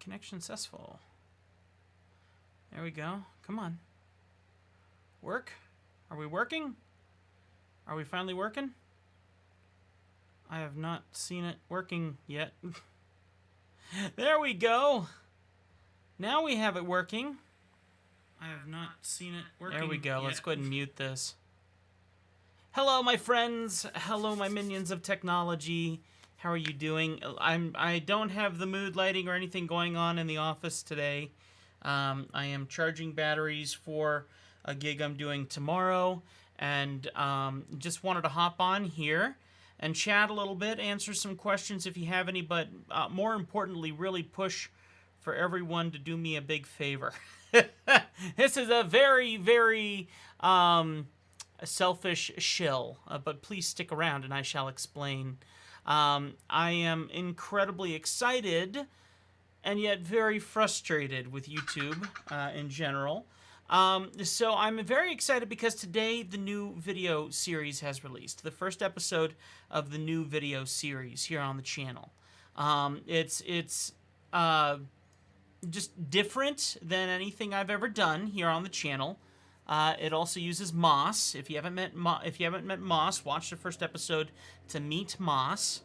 connection successful. There we go. Come on. Work? Are we working? Are we finally working? I have not seen it working yet. There we go. Now we have it working. I have not seen it working. There we go. Let's go ahead and mute this. Hello, my friends. Hello, my minions of technology. How are you doing? I don't have the mood lighting or anything going on in the office today. I am charging batteries for a gig I'm doing tomorrow, and just wanted to hop on here and chat a little bit, answer some questions if you have any, but more importantly, really push for everyone to do me a big favor. This is a very, very selfish shill, but please stick around and I shall explain. I am incredibly excited and yet very frustrated with YouTube in general. So I'm very excited because today the new video series has released. The first episode of the new video series here on the channel. It's just different than anything I've ever done here on the channel. It also uses Moss. If you haven't met Moss, watch the first episode to meet Moss.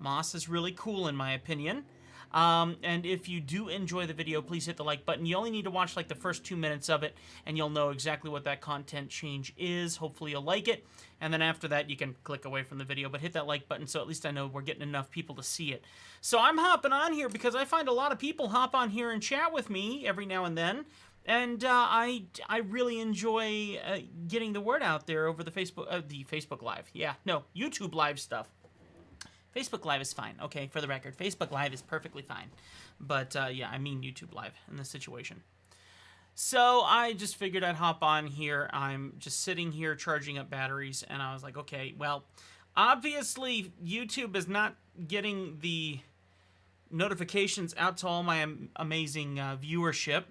Moss is really cool in my opinion. And if you do enjoy the video, please hit the like button. You only need to watch like the first 2 minutes of it, and you'll know exactly what that content change is. Hopefully you'll like it. And then after that, you can click away from the video, but hit that like button so at least I know we're getting enough people to see it. So I'm hopping on here because I find a lot of people hop on here and chat with me every now and then. And I really enjoy getting the word out there over the Facebook Live. Yeah, no, YouTube Live stuff. Facebook Live is fine. Okay, for the record, Facebook Live is perfectly fine. But, yeah, I mean YouTube Live in this situation. So I just figured I'd hop on here. I'm just sitting here charging up batteries, and I was like, okay, well, obviously YouTube is not getting the notifications out to all my amazing viewership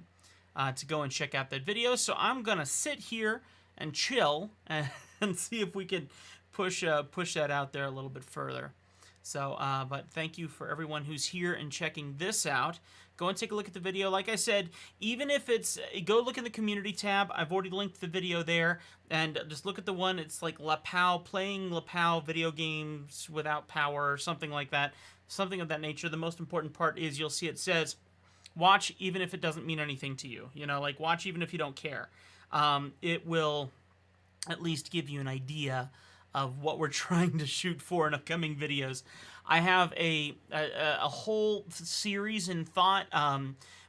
to go and check out that video. So I'm going to sit here and chill and see if we can push that out there a little bit further. So, but thank you for everyone who's here and checking this out. Go and take a look at the video. Like I said, even if it's, go look in the community tab. I've already linked the video there. And just look at the one, it's like playing Lapao video games without power or something like that. Something of that nature. The most important part is you'll see it says, watch even if it doesn't mean anything to you. You know, like watch even if you don't care. It will at least give you an idea of what we're trying to shoot for in upcoming videos. I have a whole series in thought.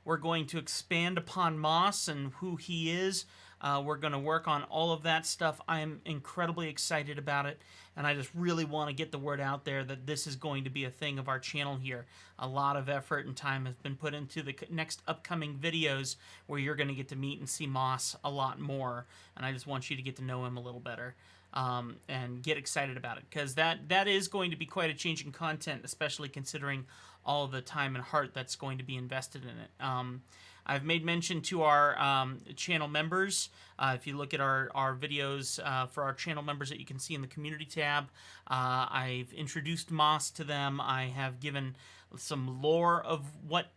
We're going to expand upon Moss and who he is. We're going to work on all of that stuff. I'm incredibly excited about it, and I just really want to get the word out there that this is going to be a thing of our channel here. A lot of effort and time has been put into the next upcoming videos where you're going to get to meet and see Moss a lot more, and I just want you to get to know him a little better. And get excited about it, because that is going to be quite a change in content, especially considering all of the time and heart that's going to be invested in it. I've made mention to our channel members. If you look at our videos for our channel members that you can see in the community tab, I've introduced Moss to them. I have given some lore of what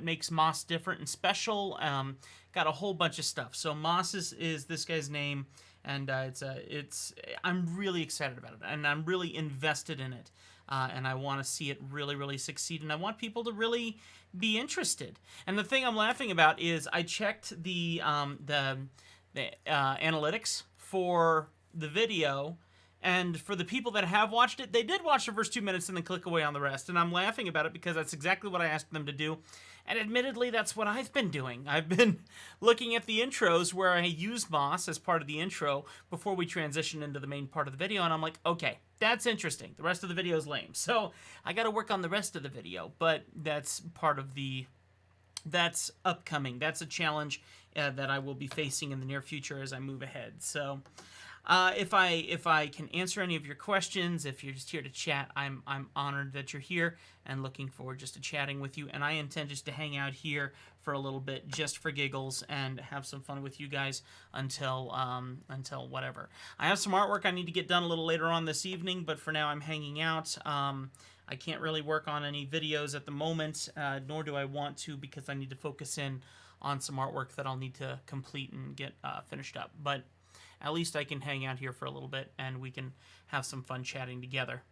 makes Moss different and special. Got a whole bunch of stuff. So Moss is this guy's name. And I'm really excited about it, and I'm really invested in it, and I want to see it really, really succeed, and I want people to really be interested. And the thing I'm laughing about is I checked the analytics for the video, and for the people that have watched it, they did watch the first 2 minutes and then click away on the rest, and I'm laughing about it because that's exactly what I asked them to do. And admittedly, that's what I've been doing. I've been looking at the intros where I use Moss as part of the intro before we transition into the main part of the video, and I'm like, okay, that's interesting. The rest of the video is lame. So I got to work on the rest of the video, but that's part of that's upcoming. That's a challenge that I will be facing in the near future as I move ahead. So if I can answer any of your questions, if you're just here to chat, I'm honored that you're here and looking forward just to chatting with you. And I intend just to hang out here for a little bit, just for giggles, and have some fun with you guys until whatever. I have some artwork I need to get done a little later on this evening, but for now I'm hanging out. I can't really work on any videos at the moment, nor do I want to, because I need to focus in on some artwork that I'll need to complete and get finished up. But at least I can hang out here for a little bit, and we can have some fun chatting together.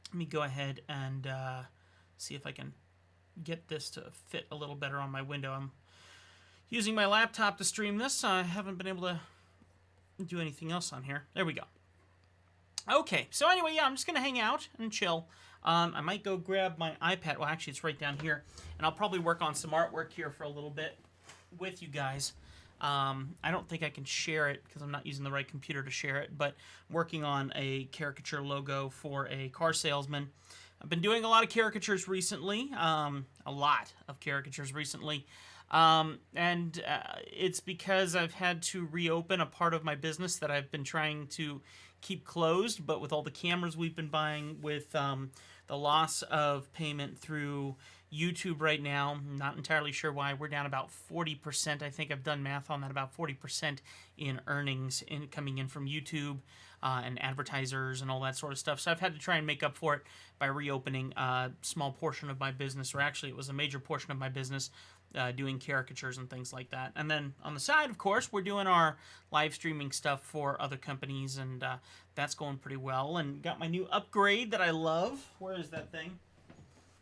Let me go ahead and see if I can get this to fit a little better on my window. I'm using my laptop to stream this. I haven't been able to do anything else on here. There we go. Okay, so anyway, yeah, I'm just going to hang out and chill. I might go grab my iPad. Well, actually, it's right down here. And I'll probably work on some artwork here for a little bit with you guys. I don't think I can share it because I'm not using the right computer to share it, but working on a caricature logo for a car salesman. I've been doing a lot of caricatures recently, and it's because I've had to reopen a part of my business that I've been trying to keep closed, but with all the cameras we've been buying, with the loss of payment through YouTube right now, I'm not entirely sure why, we're down about 40%. I think I've done math on that, about 40% in earnings coming in from YouTube and advertisers and all that sort of stuff. So I've had to try and make up for it by reopening a small portion of my business, or actually it was a major portion of my business, doing caricatures and things like that. And then on the side, of course, we're doing our live streaming stuff for other companies, and that's going pretty well. And got my new upgrade that I love. Where is that thing?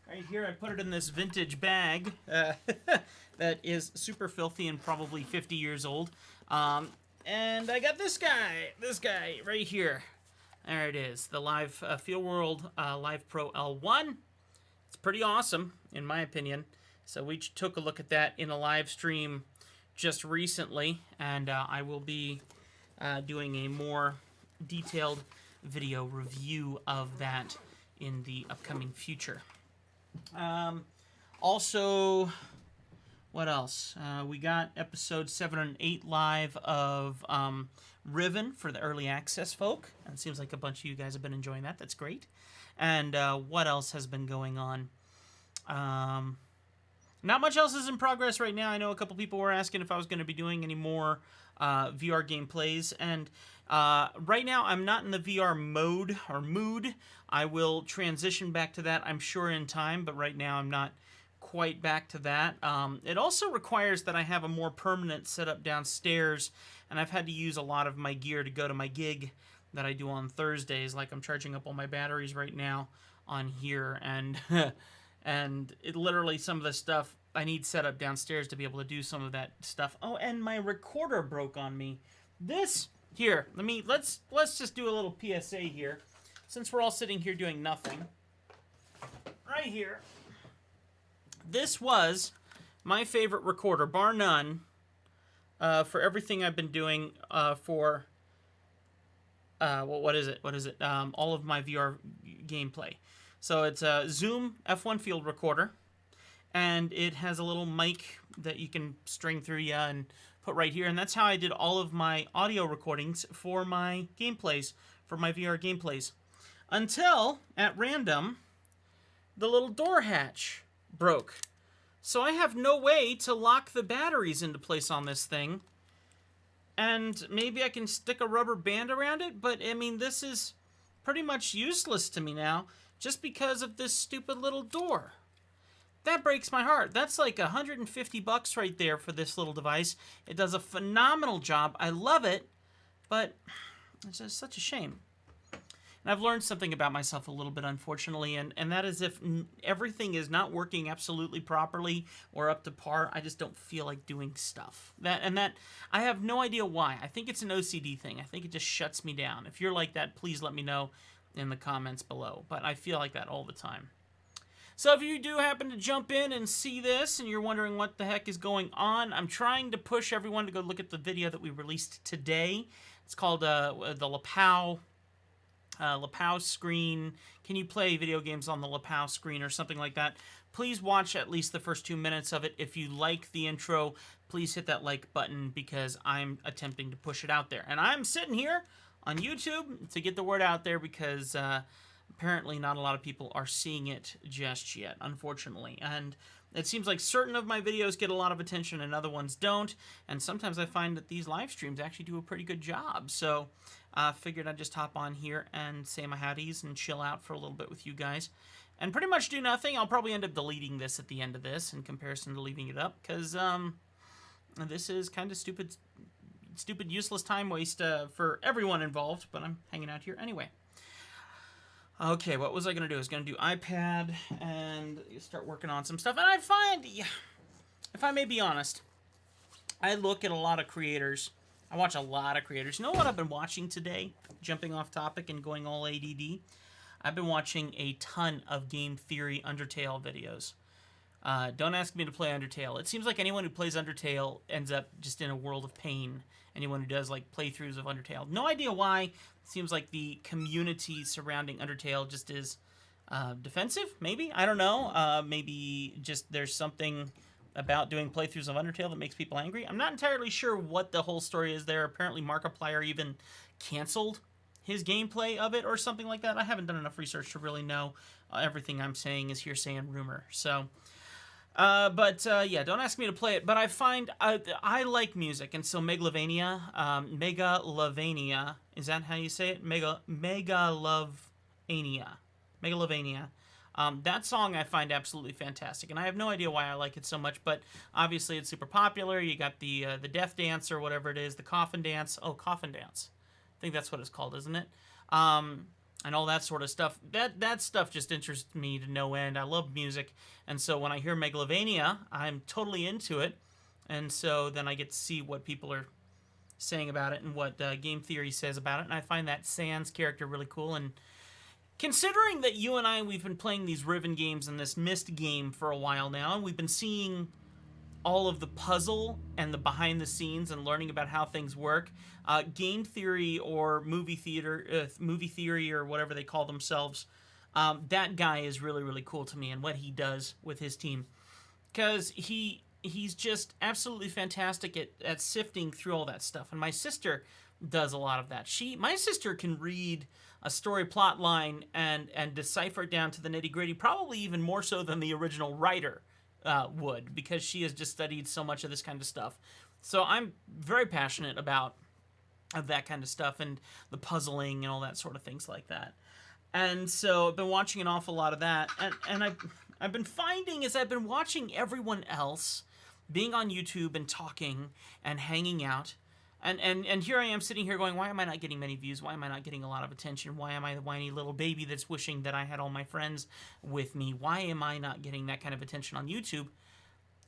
Right here. I put it in this vintage bag that is super filthy and probably 50 years old. And I got this guy right here. There it is, the Live Field World Live Pro L1. It's pretty awesome, in my opinion. So we took a look at that in a live stream just recently, and I will be doing a more detailed video review of that in the upcoming future. Also, what else? We got episode 7 and 8 live of Riven for the early access folk. And it seems like a bunch of you guys have been enjoying that. That's great. And what else has been going on? Not much else is in progress right now. I know a couple people were asking if I was going to be doing any more VR gameplays. And right now, I'm not in the VR mode or mood. I will transition back to that, I'm sure, in time. But right now, I'm not quite back to that. It also requires that I have a more permanent setup downstairs. And I've had to use a lot of my gear to go to my gig that I do on Thursdays. Like, I'm charging up all my batteries right now on here. And... and it literally, some of the stuff I need set up downstairs to be able to do some of that stuff. Oh, and my recorder broke on me. This here, let's just do a little PSA here, since we're all sitting here doing nothing. Right here, this was my favorite recorder, bar none, for everything I've been doing for what is it? All of my VR gameplay. So it's a Zoom F1 field recorder, and it has a little mic that you can string through and put right here. And that's how I did all of my audio recordings for my gameplays, for my VR gameplays. Until, at random, the little door hatch broke. So I have no way to lock the batteries into place on this thing. And maybe I can stick a rubber band around it, but I mean, this is pretty much useless to me now, just because of this stupid little door. That breaks my heart. That's like $150 right there for this little device. It does a phenomenal job. I love it, but it's just such a shame. And I've learned something about myself a little bit, unfortunately, and that is if everything is not working absolutely properly or up to par, I just don't feel like doing stuff. That I have no idea why. I think it's an OCD thing. I think it just shuts me down. If you're like that, please let me know in the comments below, but I feel like that all the time. So if you do happen to jump in and see this and you're wondering what the heck is going on, I'm trying to push everyone to go look at the video that we released today. It's called the Lapao screen. Can you play video games on the Lapao screen or something like that? Please watch at least the first 2 minutes of it. If you like the intro, please hit that like button, because I'm attempting to push it out there. And I'm sitting here on YouTube to get the word out there, because apparently not a lot of people are seeing it just yet, unfortunately. And it seems like certain of my videos get a lot of attention and other ones don't. And sometimes I find that these live streams actually do a pretty good job. So I figured I'd just hop on here and say my howdies and chill out for a little bit with you guys. and pretty much do nothing. I'll probably end up deleting this at the end of this in comparison to leaving it up, because this is kind of stupid, useless time waste for everyone involved, but I'm hanging out here anyway. Okay, what was I going to do? I was going to do iPad and start working on some stuff. And I find, if I may be honest, I look at a lot of creators. I watch a lot of creators. You know what I've been watching today? Jumping off topic and going all ADD. I've been watching a ton of game theory Undertale videos. Don't ask me to play Undertale. It seems like anyone who plays Undertale ends up just in a world of pain. Anyone who does like playthroughs of Undertale. No idea why. It seems like the community surrounding Undertale just is defensive, maybe? I don't know. Maybe just there's something about doing playthroughs of Undertale that makes people angry. I'm not entirely sure what the whole story is there. Apparently Markiplier even canceled his gameplay of it or something like that. I haven't done enough research to really know. Everything I'm saying is hearsay and rumor. So... yeah, don't ask me to play it, but I find I like music, and so Megalovania, is that how you say it? Megalovania. That song I find absolutely fantastic, and I have no idea why I like it so much, but obviously it's super popular. You got the death dance or whatever it is, the coffin dance. Oh, coffin dance. I think that's what it's called, isn't it? And all that sort of stuff. That stuff just interests me to no end. I love music, and so when I hear Megalovania, I'm totally into it, and so then I get to see what people are saying about it and what game theory says about it, and I find that Sans character really cool. And considering that you and I, we've been playing these Riven games and this MISC game for a while now, and we've been seeing all of the puzzle and the behind the scenes and learning about how things work. Game theory or movie theory or whatever they call themselves, that guy is really, really cool to me, and what he does with his team. Because he's just absolutely fantastic at sifting through all that stuff. And my sister does a lot of that. My sister can read a story plot line and decipher it down to the nitty-gritty, probably even more so than the original writer would, because she has just studied so much of this kind of stuff. So I'm very passionate about that kind of stuff and the puzzling and all that sort of things like that. And so I've been watching an awful lot of that, and I've been finding as I've been watching everyone else being on YouTube and talking and hanging out, and here I am sitting here going, why am I not getting many views? Why am I not getting a lot of attention? Why am I the whiny little baby that's wishing that I had all my friends with me? Why am I not getting that kind of attention on YouTube?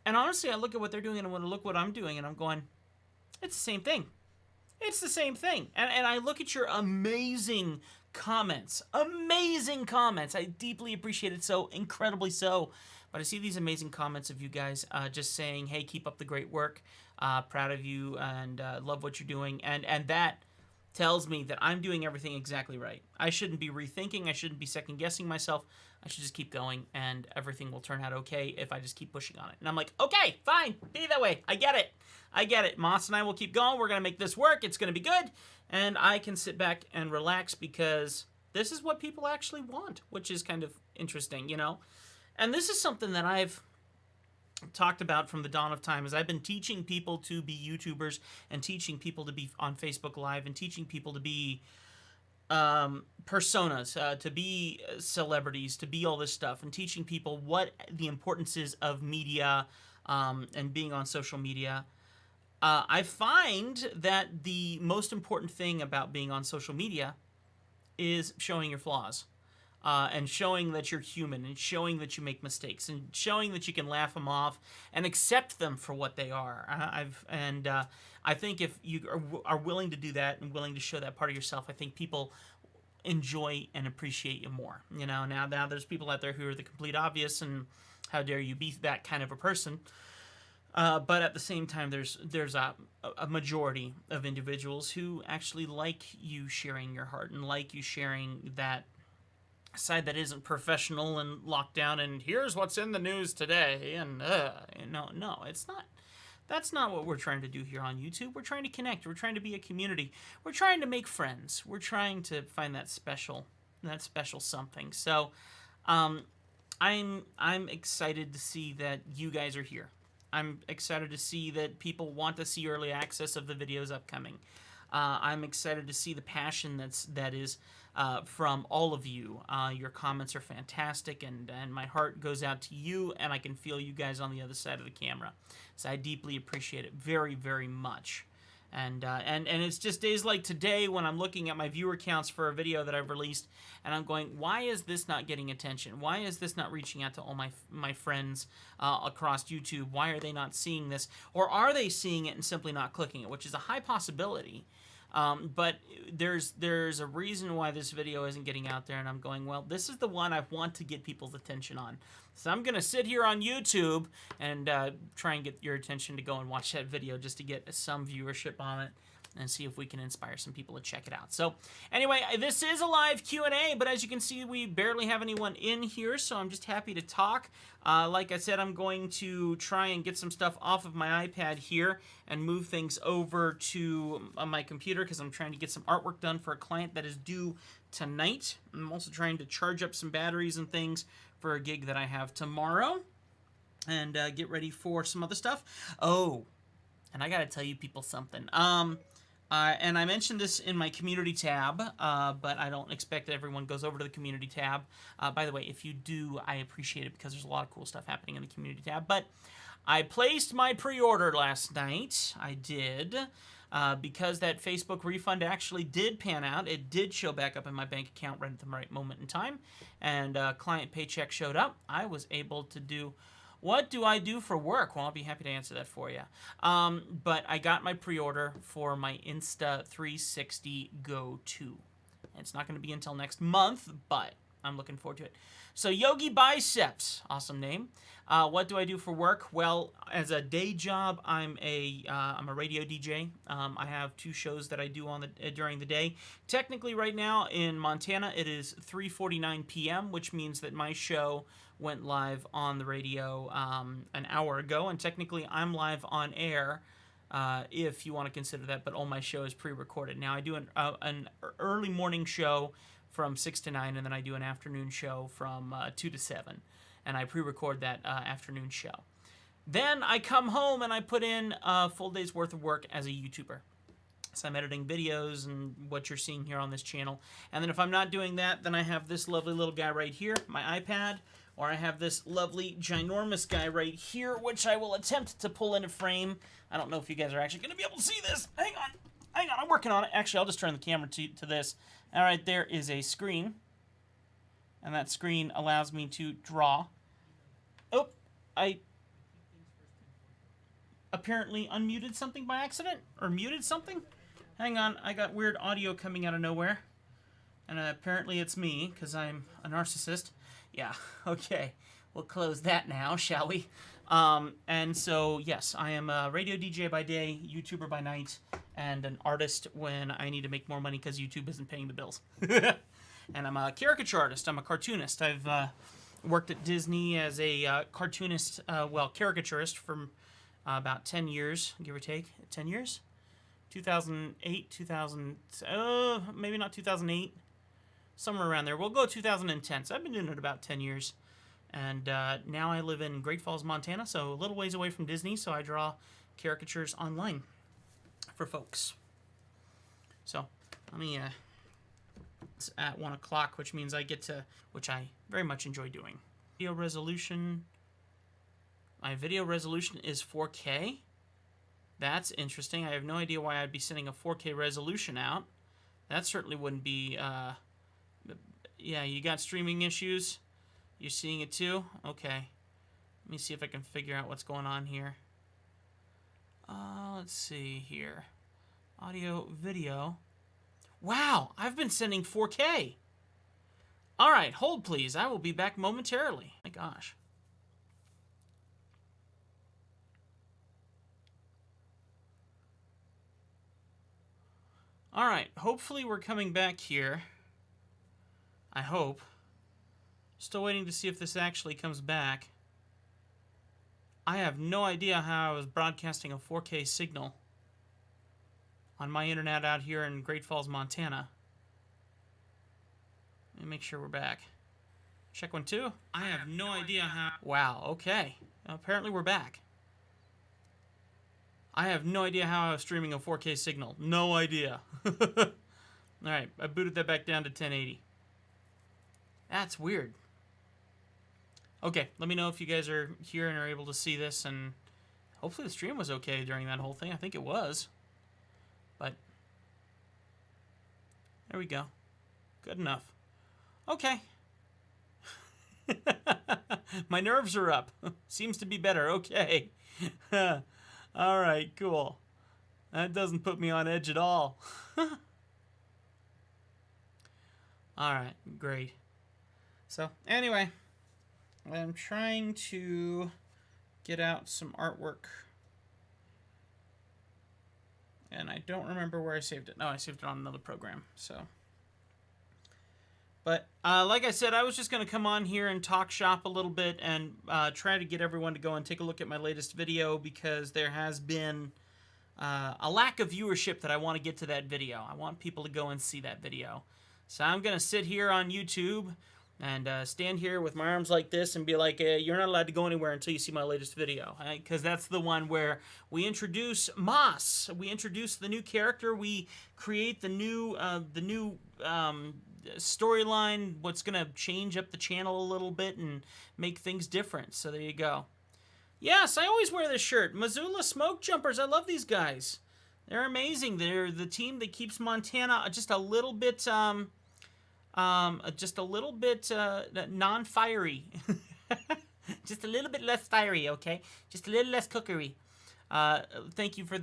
And honestly, I look at what they're doing and I look what I'm doing, and I'm going, it's the same thing. It's the same thing. And I look at your amazing comments. Amazing comments. I deeply appreciate it, so incredibly so. But I see these amazing comments of you guys just saying, hey, keep up the great work. Proud of you and love what you're doing. And that tells me that I'm doing everything exactly right. I shouldn't be rethinking. I shouldn't be second-guessing myself. I should just keep going, and everything will turn out okay if I just keep pushing on it. And I'm like, okay, fine. Be that way. I get it. Moss and I will keep going. We're going to make this work. It's going to be good. And I can sit back and relax because this is what people actually want, which is kind of interesting, you know? And this is something that I've talked about from the dawn of time, as I've been teaching people to be YouTubers and teaching people to be on Facebook Live and teaching people to be personas, to be celebrities, to be all this stuff, and teaching people what the importance is of media and being on social media. I find that the most important thing about being on social media is showing your flaws. And showing that you're human, and showing that you make mistakes, and showing that you can laugh them off and accept them for what they are. I think if you are willing to do that and willing to show that part of yourself, I think people enjoy and appreciate you more. You know, now there's people out there who are the complete obvious, and how dare you be that kind of a person. But at the same time, there's a majority of individuals who actually like you sharing your heart and like you sharing that side that isn't professional and locked down and here's what's in the news today and no, it's not. That's not what we're trying to do here on YouTube. We're trying to connect. We're trying to be a community. We're trying to make friends. We're trying to find that special something. So I'm excited to see that you guys are here. I'm excited to see that people want to see early access of the videos upcoming. I'm excited to see the passion that is from all of you. Your comments are fantastic, and my heart goes out to you, and I can feel you guys on the other side of the camera. So I deeply appreciate it very, very much. And it's just days like today when I'm looking at my viewer counts for a video that I've released, and I'm going, why is this not getting attention? Why is this not reaching out to all my friends across YouTube? Why are they not seeing this? Or are they seeing it and simply not clicking it, which is a high possibility. But there's a reason why this video isn't getting out there, and I'm going, well, this is the one I want to get people's attention on. So I'm going to sit here on YouTube and try and get your attention to go and watch that video just to get some viewership on it and see if we can inspire some people to check it out. So anyway, this is a live Q&A, but as you can see, we barely have anyone in here, so I'm just happy to talk. Like I said, I'm going to try and get some stuff off of my iPad here and move things over to my computer because I'm trying to get some artwork done for a client that is due tonight. I'm also trying to charge up some batteries and things for a gig that I have tomorrow and get ready for some other stuff. Oh, and I got to tell you people something. And I mentioned this in my community tab, but I don't expect that everyone goes over to the community tab. By the way, if you do, I appreciate it because there's a lot of cool stuff happening in the community tab. But I placed my pre-order last night. I did. Because that Facebook refund actually did pan out. It did show back up in my bank account right at the right moment in time. And client paycheck showed up. I was able to do... What do I do for work? Well, I'll be happy to answer that for you. But I got my pre-order for my Insta360 Go 2. It's not going to be until next month, but I'm looking forward to it. So Yogi Biceps, awesome name. What do I do for work? Well, as a day job, I'm a radio DJ. I have 2 shows that I do on during the day. Technically, right now in Montana, it is 3:49 p.m., which means that my show went live on the radio an hour ago, and technically I'm live on air, if you want to consider that, but all my show is pre-recorded. Now, I do an early morning show from 6 to 9, and then I do an afternoon show from 2 to 7, and I pre-record that afternoon show. Then I come home and I put in a full day's worth of work as a YouTuber. So I'm editing videos and what you're seeing here on this channel. And then if I'm not doing that, then I have this lovely little guy right here, my iPad, or I have this lovely, ginormous guy right here, which I will attempt to pull into frame. I don't know if you guys are actually going to be able to see this. Hang on, I'm working on it. Actually, I'll just turn the camera to this. All right, there is a screen, and that screen allows me to draw. Oh, I apparently unmuted something by accident, or muted something. Hang on, I got weird audio coming out of nowhere, and apparently it's me, because I'm a narcissist. Yeah, okay, we'll close that now, shall we? And so, yes, I am a radio DJ by day, YouTuber by night, and an artist when I need to make more money because YouTube isn't paying the bills. And I'm a caricature artist. I'm a cartoonist. I've worked at Disney as a cartoonist, caricaturist for about 10 years, give or take. 10 years? 2008, maybe not 2008. Somewhere around there. We'll go 2010. So I've been doing it about 10 years. And now I live in Great Falls, Montana, so a little ways away from Disney, so I draw caricatures online for folks. So let me, it's at 1 o'clock, which means I get to, which I very much enjoy doing. Video resolution, my video resolution is 4K. That's interesting. I have no idea why I'd be sending a 4K resolution out. That certainly wouldn't be, yeah, you got streaming issues. You're seeing it too? Okay. Let me see if I can figure out what's going on here. Let's see here. Audio, video. Wow, I've been sending 4K. All right, hold please. I will be back momentarily. My gosh. All right, hopefully we're coming back here. I hope. Still waiting to see if this actually comes back. I have no idea how I was broadcasting a 4K signal on my internet out here in Great Falls, Montana. Let me make sure we're back. Check 1, 2. I have no idea how... Wow, okay. Apparently we're back. I have no idea how I was streaming a 4K signal. No idea. Alright, I booted that back down to 1080. That's weird. Okay, let me know if you guys are here and are able to see this, and hopefully the stream was okay during that whole thing. I think it was. But there we go. Good enough. Okay. My nerves are up. Seems to be better. Okay. Alright, cool. That doesn't put me on edge at all. Alright, great. So, anyway, I'm trying to get out some artwork. And I don't remember where I saved it. No, I saved it on another program, so. But, like I said, I was just going to come on here and talk shop a little bit and try to get everyone to go and take a look at my latest video, because there has been a lack of viewership that I want to get to that video. I want people to go and see that video. So I'm going to sit here on YouTube and stand here with my arms like this and be like, you're not allowed to go anywhere until you see my latest video. Because that's the one where we introduce Moss. We introduce the new character. We create the new storyline, what's going to change up the channel a little bit and make things different. So there you go. Yes, I always wear this shirt. Missoula Smoke Jumpers. I love these guys. They're amazing. They're the team that keeps Montana just a little bit non-fiery. Just a little bit less fiery, okay? Just a little less cookery. Thank you for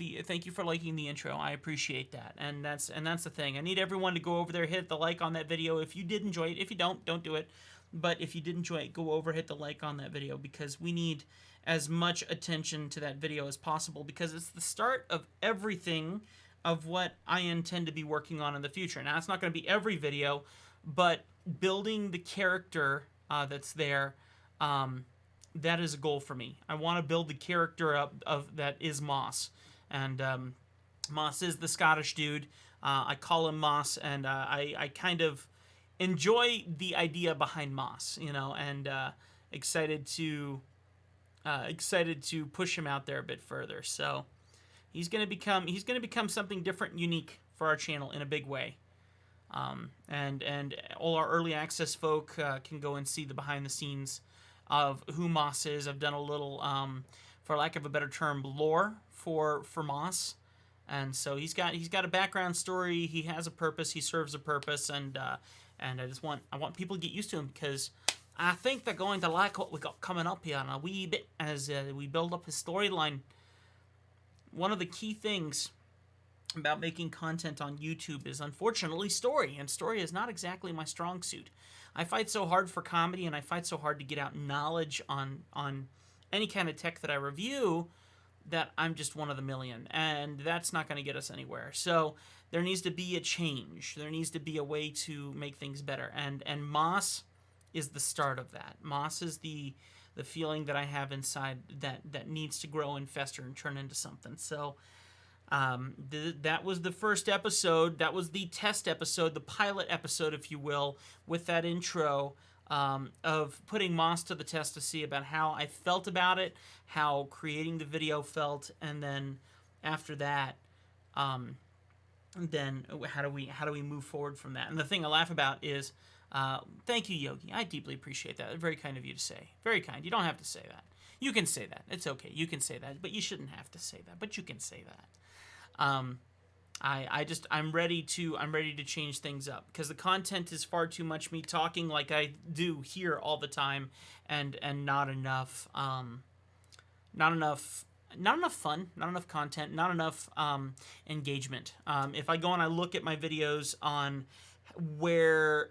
liking the intro. I appreciate that. And that's the thing. I need everyone to go over there, hit the like on that video if you did enjoy it. If you don't do it. But if you did enjoy it, go over, hit the like on that video, because we need as much attention to that video as possible, because it's the start of everything of what I intend to be working on in the future. Now, it's not going to be every video, but building the character that's there, that is a goal for me. I want to build the character up of that is Moss. And Moss is the Scottish dude. I call him Moss, and I kind of enjoy the idea behind Moss, you know, and excited to push him out there a bit further. So he's gonna become something different and unique for our channel in a big way. And all our early access folk can go and see the behind the scenes of who Moss is. I've done a little, for lack of a better term, lore for Moss. And so he's got a background story. He has a purpose. He serves a purpose, and I want people to get used to him, because I think they're going to like what we got coming up here in a wee bit as we build up his storyline. One of the key things about making content on YouTube is, unfortunately, story, and story is not exactly my strong suit. I fight so hard for comedy, and I fight so hard to get out knowledge on any kind of tech that I review, that I'm just one of the million, and that's not going to get us anywhere. So there needs to be a change. There needs to be a way to make things better, and Moss is the start of that. Moss is the feeling that I have inside that needs to grow and fester and turn into something. So that was the first episode. That was the test episode, the pilot episode, if you will, with that intro of putting Moss to the test to see about how I felt about it, how creating the video felt, and then after that, then how do we move forward from that? And the thing I laugh about is, thank you, Yogi. I deeply appreciate that. Very kind of you to say. Very kind. You don't have to say that. You can say that. It's okay. You can say that, but you shouldn't have to say that. But you can say that. I'm ready to change things up, because the content is far too much me talking like I do here all the time, and not enough fun, not enough content, not enough engagement. If I go and I look at my videos on where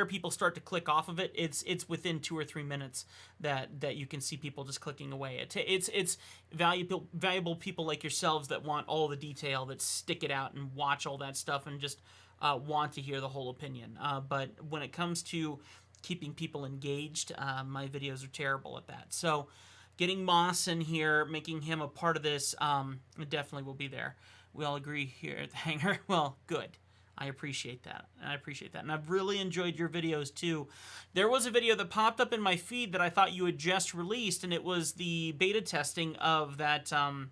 people start to click off of it, it's within 2 or 3 minutes that you can see people just clicking away. It's valuable people like yourselves that want all the detail, that stick it out and watch all that stuff and just want to hear the whole opinion. But when it comes to keeping people engaged, my videos are terrible at that. So getting Moss in here, making him a part of this, definitely will be there. We all agree here at the hangar. Well, good. I appreciate that. I appreciate that. And I've really enjoyed your videos too. There was a video that popped up in my feed that I thought you had just released, and it was the beta testing of that, and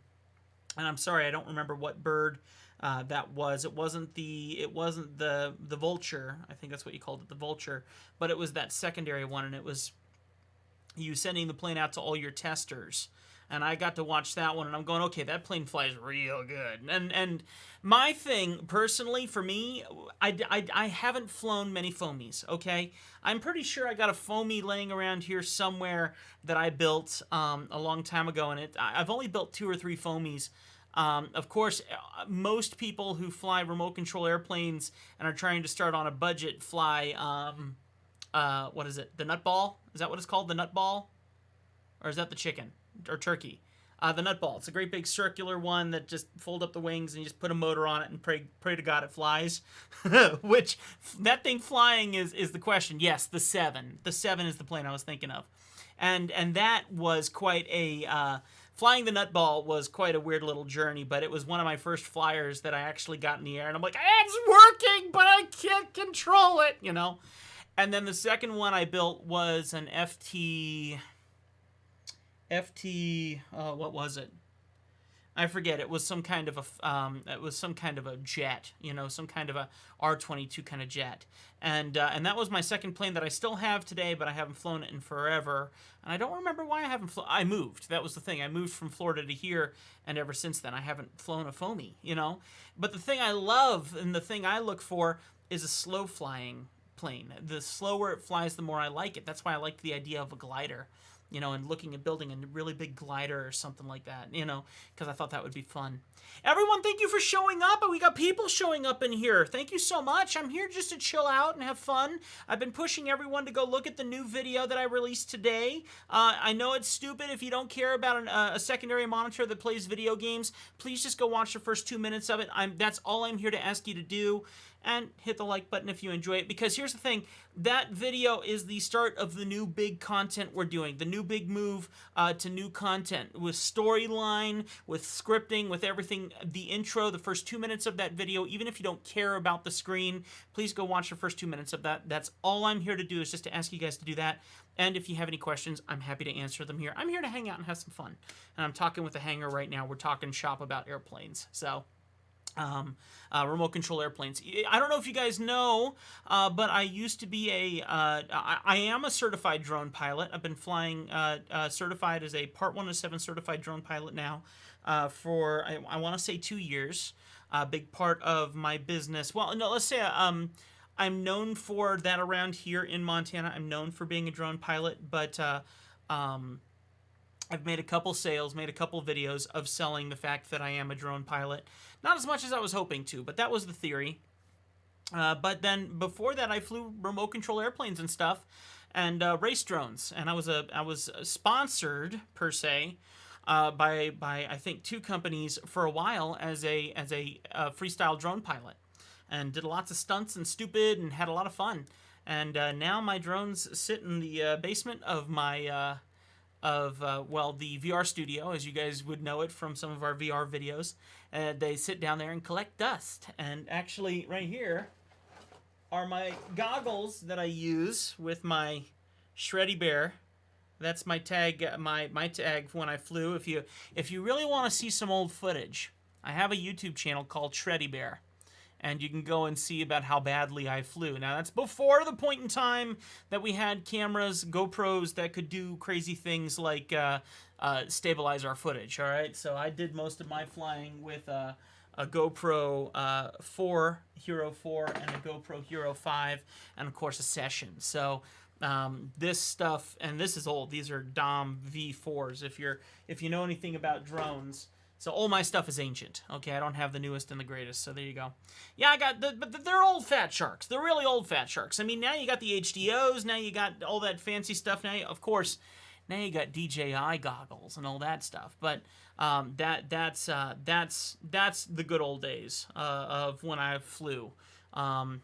I'm sorry, I don't remember what bird that was. It wasn't the vulture. I think that's what you called it, the vulture. But it was that secondary one, and it was you sending the plane out to all your testers. And I got to watch that one, and I'm going, okay, that plane flies real good. And my thing, personally, for me, I haven't flown many foamies, okay? I'm pretty sure I got a foamy laying around here somewhere that I built a long time ago, and I've only built 2 or 3 foamies. Of course, most people who fly remote control airplanes and are trying to start on a budget fly, what is it, the nutball? Is that what it's called, the nutball? Or is that the chicken? Or turkey. The nutball. It's a great big circular one that just fold up the wings and you just put a motor on it and pray to God it flies. Which, that thing flying is the question. Yes, the 7. The 7 is the plane I was thinking of. And that was quite a... flying the nutball was quite a weird little journey, but it was one of my first flyers that I actually got in the air. And I'm like, it's working, but I can't control it, you know? And then the second one I built was an what was it? I forget. It was some kind of a jet, you know, some kind of a R-22 kind of jet, and that was my second plane that I still have today, but I haven't flown it in forever, and I don't remember why I haven't flown. I moved. That was the thing. I moved from Florida to here, and ever since then I haven't flown a foamy, you know. But the thing I love and the thing I look for is a slow flying plane. The slower it flies, the more I like it. That's why I like the idea of a glider. You know, and looking at building a really big glider or something like that, you know, because I thought that would be fun. Everyone, thank you for showing up. We got people showing up in here. Thank you so much. I'm here just to chill out and have fun. I've been pushing everyone to go look at the new video that I released today. I know it's stupid if you don't care about a secondary monitor that plays video games. Please just go watch the first 2 minutes of it. That's all I'm here to ask you to do. And hit the like button if you enjoy it, because here's the thing, that video is the start of the new big content we're doing, the new big move to new content, with storyline, with scripting, with everything. The intro, the first 2 minutes of that video, even if you don't care about the screen, please go watch the first 2 minutes of that. That's all I'm here to do, is just to ask you guys to do that. And if you have any questions, I'm happy to answer them here. I'm here to hang out and have some fun. And I'm talking with a hanger right now. We're talking shop about airplanes. So... remote control airplanes. I don't know if you guys know, but I used to be I am a certified drone pilot. I've been flying certified as a Part 107 certified drone pilot now for, I want to say 2 years. A big part of my business. Well, no, let's say I'm known for that around here in Montana. I'm known for being a drone pilot, but I've made a couple sales, made a couple videos of selling the fact that I am a drone pilot. Not as much as I was hoping to, but that was the theory. But then before that, I flew remote control airplanes and stuff, and race drones. And I was sponsored per se by I think 2 companies for a while as a freestyle drone pilot, and did lots of stunts and stupid and had a lot of fun. And now my drones sit in the basement of my the VR studio, as you guys would know it from some of our VR videos. They sit down there and collect dust. And actually, right here are my goggles that I use with my Shreddy Bear. That's my tag, my tag when I flew. If you really want to see some old footage, I have a YouTube channel called Shreddy Bear. And you can go and see about how badly I flew. Now, that's before the point in time that we had cameras, GoPros, that could do crazy things like stabilize our footage, all right? So I did most of my flying with a GoPro 4, Hero 4, and a GoPro Hero 5, and, of course, a Session. So this stuff, and this is old. These are Dom V4s. If you know anything about drones... So all my stuff is ancient. Okay, I don't have the newest and the greatest, so there you go. Yeah, I got but they're old fat sharks. They're really old fat sharks. I mean, now you got the HDOs, now you got all that fancy stuff. Now, of course, now you got DJI goggles and all that stuff. But that's the good old days of when I flew. Yeah,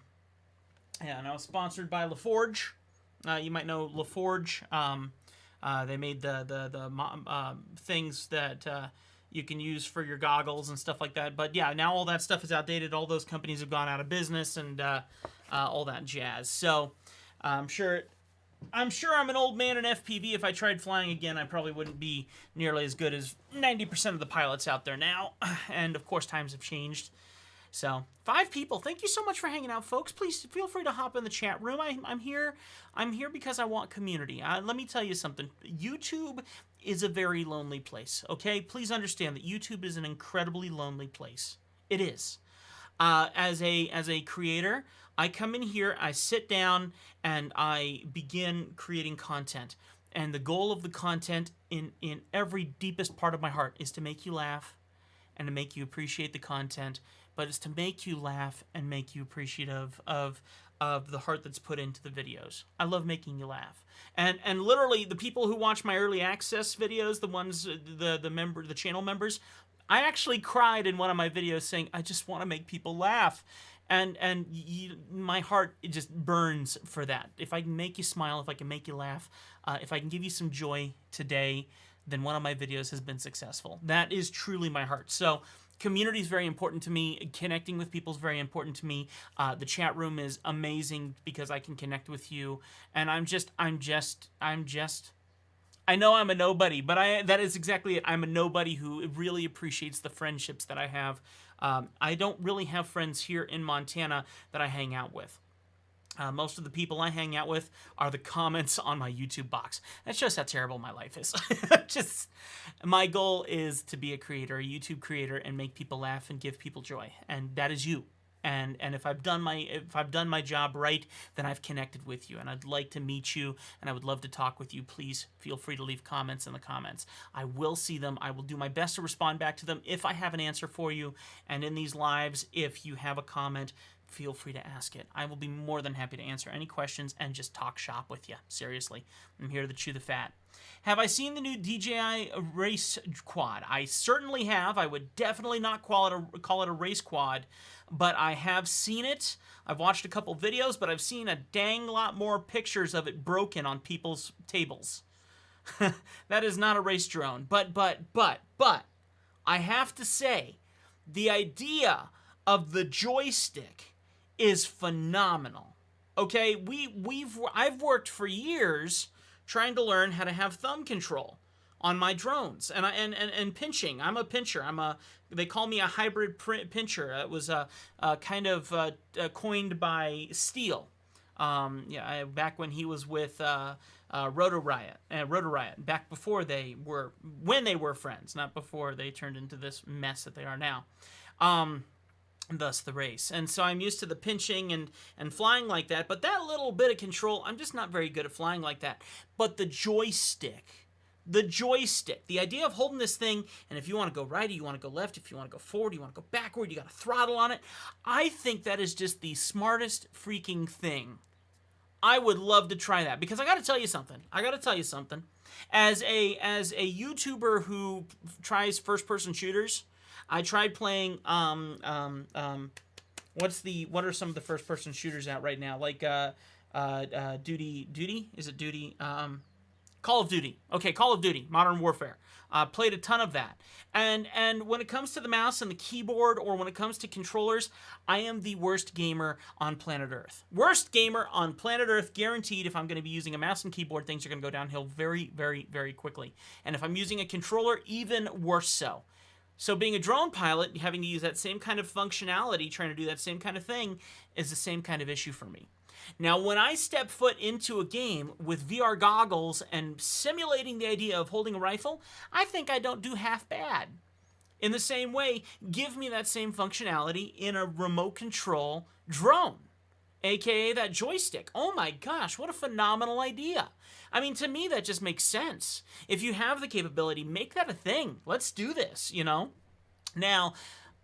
and I was sponsored by LaForge. You might know LaForge. They made the things that you can use for your goggles and stuff like that. But yeah, now all that stuff is outdated. All those companies have gone out of business and all that jazz. So I'm sure I'm an old man in FPV. If I tried flying again, I probably wouldn't be nearly as good as 90% of the pilots out there now. And of course, times have changed. So 5 people. Thank you so much for hanging out, folks. Please feel free to hop in the chat room. I'm here. I'm here because I want community. Let me tell you something. YouTube is a very lonely place. Okay, please understand that YouTube is an incredibly lonely place. It is. As a creator, I come in here, I sit down, and I begin creating content. And the goal of the content in every deepest part of my heart is to make you laugh and to make you appreciate the content, but it's to make you laugh and make you appreciative of the heart that's put into the videos. I love making you laugh. And literally the people who watch my early access videos, the ones the channel members, I actually cried in one of my videos saying, I just want to make people laugh. And my heart, it just burns for that. If I can make you smile, if I can make you laugh, if I can give you some joy today, then one of my videos has been successful. That is truly my heart. So community is very important to me. Connecting with people is very important to me. The chat room is amazing because I can connect with you. And I know I'm a nobody, but that is exactly it. I'm a nobody who really appreciates the friendships that I have. I don't really have friends here in Montana that I hang out with. Most of the people I hang out with are the comments on my YouTube box. That's just how terrible my life is. My goal is to be a creator, a YouTube creator, and make people laugh and give people joy. And that is you. And if I've done my job right, then I've connected with you, and I'd like to meet you, and I would love to talk with you. Please feel free to leave comments in the comments. I will see them. I will do my best to respond back to them if I have an answer for you. And in these lives, if you have a comment, feel free to ask it. I will be more than happy to answer any questions and just talk shop with you. Seriously, I'm here to chew the fat. Have I seen the new DJI race quad? I certainly have. I would definitely not call it a race quad, but I have seen it. I've watched a couple videos, but I've seen a dang lot more pictures of it broken on people's tables. That is not a race drone. But I have to say, the idea of the joystick is phenomenal. Okay, I've worked for years trying to learn how to have thumb control on my drones and pinching. I'm a pincher. They call me a hybrid pincher. It was kind of coined by Steele. Back when he was with Roto Riot, back before when they were friends, not before they turned into this mess that they are now. Thus the race. And so I'm used to the pinching and flying like that, but that little bit of control, I'm just not very good at flying like that. But the joystick, the idea of holding this thing, and if you want to go right, or you want to go left, if you want to go forward, you want to go backward, you got a throttle on it, I think that is just the smartest freaking thing. I would love to try that, because I got to tell you something. As a YouTuber who tries first-person shooters, I tried playing, what are some of the first-person shooters out right now? Like, Duty? Is it Duty? Call of Duty. Okay, Call of Duty, Modern Warfare. Played a ton of that. And when it comes to the mouse and the keyboard, or when it comes to controllers, I am the worst gamer on planet Earth. Worst gamer on planet Earth, guaranteed. If I'm going to be using a mouse and keyboard, things are going to go downhill very, very, very quickly. And if I'm using a controller, even worse so. So being a drone pilot, having to use that same kind of functionality, trying to do that same kind of thing, is the same kind of issue for me. Now, when I step foot into a game with VR goggles and simulating the idea of holding a rifle, I think I don't do half bad. In the same way, give me that same functionality in a remote control drone, aka that joystick. Oh my gosh, what a phenomenal idea. I mean, to me, that just makes sense. If you have the capability, make that a thing. Let's do this, you know? Now,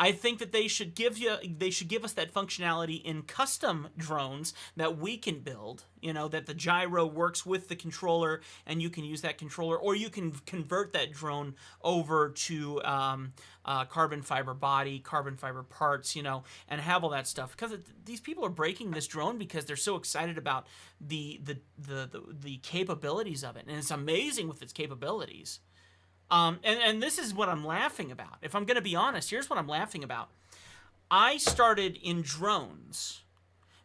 I think that they should give us that functionality in custom drones that we can build, you know, that the gyro works with the controller and you can use that controller, or you can convert that drone over to carbon fiber body, carbon fiber parts, you know, and have all that stuff. Because these people are breaking this drone because they're so excited about the capabilities of it, and it's amazing with its capabilities. And this is what I'm laughing about. If I'm going to be honest, here's what I'm laughing about. I started in drones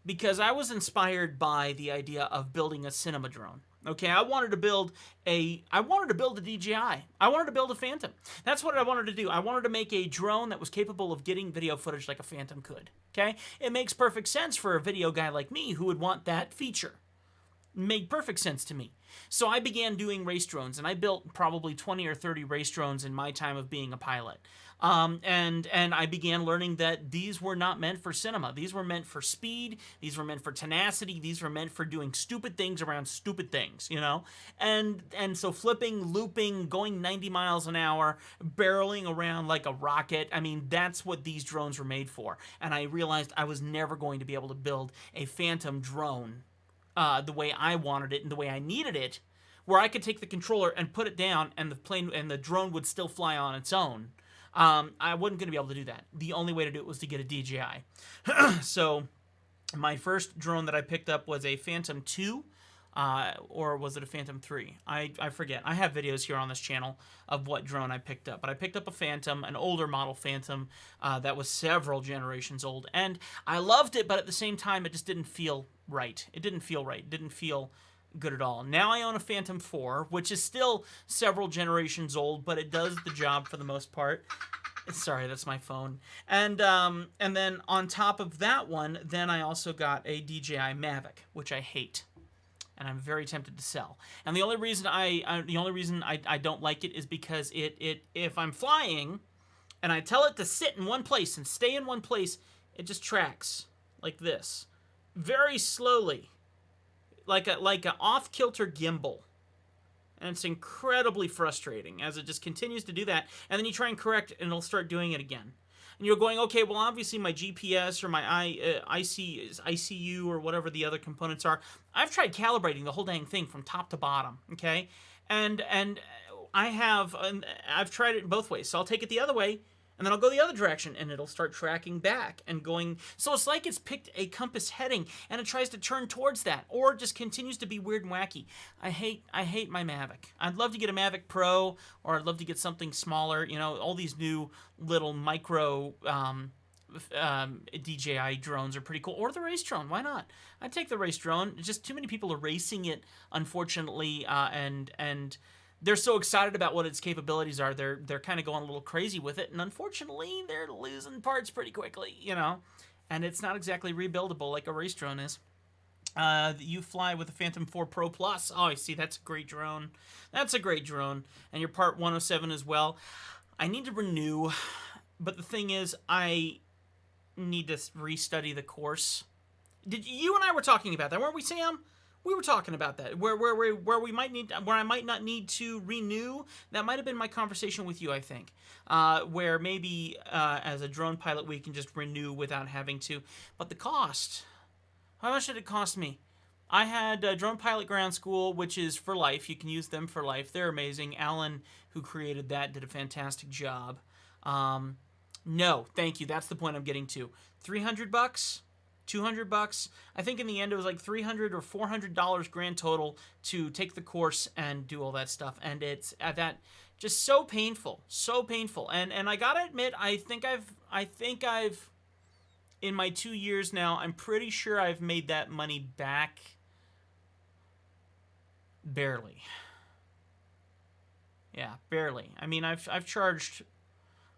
because I was inspired by the idea of building a cinema drone. Okay, I wanted to build a DJI. I wanted to build a Phantom. That's what I wanted to do. I wanted to make a drone that was capable of getting video footage like a Phantom could. Okay, it makes perfect sense for a video guy like me who would want that feature. Made perfect sense to me. So I began doing race drones, and I built probably 20 or 30 race drones in my time of being a pilot. And I began learning that these were not meant for cinema. These were meant for speed. These were meant for tenacity. These were meant for doing stupid things around stupid things, you know? And so flipping, looping, going 90 miles an hour, barreling around like a rocket, I mean, that's what these drones were made for. And I realized I was never going to be able to build a Phantom drone the way I wanted it and the way I needed it, where I could take the controller and put it down and the plane and the drone would still fly on its own. I wasn't going to be able to do that. The only way to do it was to get a DJI. So my first drone that I picked up was a Phantom 2, or was it a Phantom 3? I forget. I have videos here on this channel of what drone I picked up. But I picked up a Phantom, an older model Phantom that was several generations old. And I loved it, but at the same time, it just didn't feel right. It didn't feel right. It didn't feel good at all. Now I own a Phantom 4, which is still several generations old, but it does the job for the most part. Sorry, that's my phone. And then on top of that one, then I also got a DJI Mavic, which I hate, and I'm very tempted to sell. And the only reason I don't like it is because if I'm flying, and I tell it to sit in one place and stay in one place, it just tracks like this, very slowly, like a off-kilter gimbal. And it's incredibly frustrating as it just continues to do that. And then you try and correct it, and it'll start doing it again. And you're going, okay, well, obviously my GPS or my ICU or whatever the other components are, I've tried calibrating the whole dang thing from top to bottom, okay? And I've tried it both ways. So I'll take it the other way, and then I'll go the other direction, and it'll start tracking back and going. So it's like it's picked a compass heading, and it tries to turn towards that, or just continues to be weird and wacky. I hate my Mavic. I'd love to get a Mavic Pro, or I'd love to get something smaller. You know, all these new little micro DJI drones are pretty cool. Or the race drone, why not? I'd take the race drone. Just too many people are racing it, unfortunately, and they're so excited about what its capabilities are. They're kind of going a little crazy with it, and unfortunately, they're losing parts pretty quickly, you know. And it's not exactly rebuildable like a race drone is. You fly with the Phantom 4 Pro Plus. Oh, I see. That's a great drone. That's a great drone. And you're Part 107 as well. I need to renew, but the thing is, I need to restudy the course. You and I were talking about that, weren't we, Sam? We were talking about that, where I might not need to renew. That might have been my conversation with you, I think, where maybe as a drone pilot we can just renew without having to. But the cost, how much did it cost me? I had Drone Pilot Ground School, which is for life. You can use them for life. They're amazing. Alan, who created that, did a fantastic job. No, thank you. That's the point I'm getting to. $300? $200? I think in the end it was like $300 or $400 grand total to take the course and do all that stuff. And it's that just so painful, so painful. And I gotta admit, I think I've in my 2 years now, I'm pretty sure I've made that money back barely. Yeah, barely. I mean, I've charged,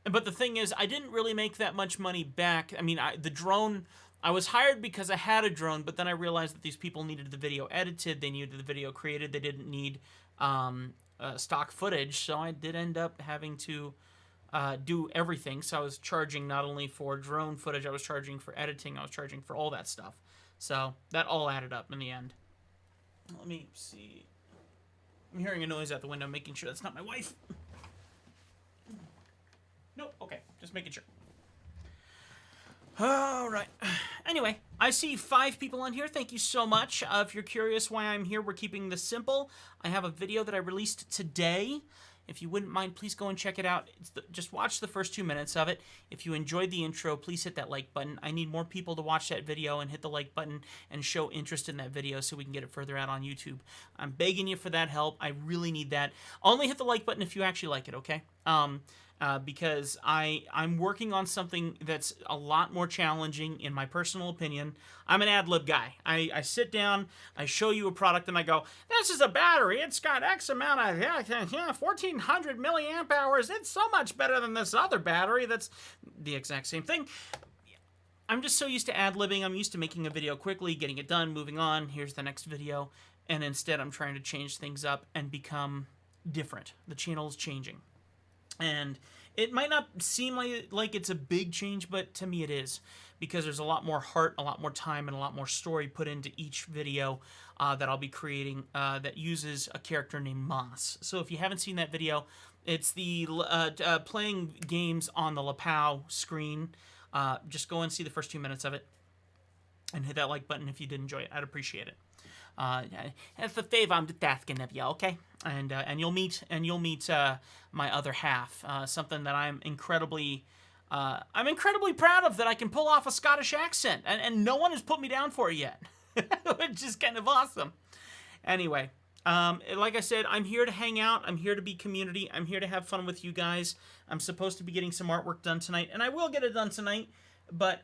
but the thing is, I didn't really make that much money back. I mean, the drone, I was hired because I had a drone, but then I realized that these people needed the video edited, they needed the video created, they didn't need stock footage, so I did end up having to do everything. So I was charging not only for drone footage, I was charging for editing, I was charging for all that stuff. So that all added up in the end. Let me see. I'm hearing a noise out the window, making sure that's not my wife. Nope, okay, just making sure. All right. Anyway, I see 5 people on here. Thank you so much. If you're curious why I'm here, we're keeping this simple. I have a video that I released today. If you wouldn't mind, please go and check it out. Just watch the first 2 minutes of it. If you enjoyed the intro, please hit that like button. I need more people to watch that video and hit the like button and show interest in that video so we can get it further out on YouTube. I'm begging you for that help. I really need that. Only hit the like button if you actually like it, okay? Because I'm working on something that's a lot more challenging, in my personal opinion. I'm an ad-lib guy. I sit down, I show you a product, and I go, this is a battery. It's got X amount of, 1,400 milliamp hours. It's so much better than this other battery that's the exact same thing. I'm just so used to ad-libbing. I'm used to making a video quickly, getting it done, moving on. Here's the next video. And instead, I'm trying to change things up and become different. The channel's changing. And it might not seem like it's a big change, but to me it is, because there's a lot more heart, a lot more time, and a lot more story put into each video that I'll be creating that uses a character named Moss. So if you haven't seen that video, it's the playing games on the lapel screen. Just go and see the first 2 minutes of it, and hit that like button if you did enjoy it. I'd appreciate it. That's the favor I'm just asking of you, okay? And you'll meet my other half. Something that I'm incredibly proud of, that I can pull off a Scottish accent, and no one has put me down for it yet, which is kind of awesome. Anyway, like I said, I'm here to hang out. I'm here to be community. I'm here to have fun with you guys. I'm supposed to be getting some artwork done tonight, and I will get it done tonight. But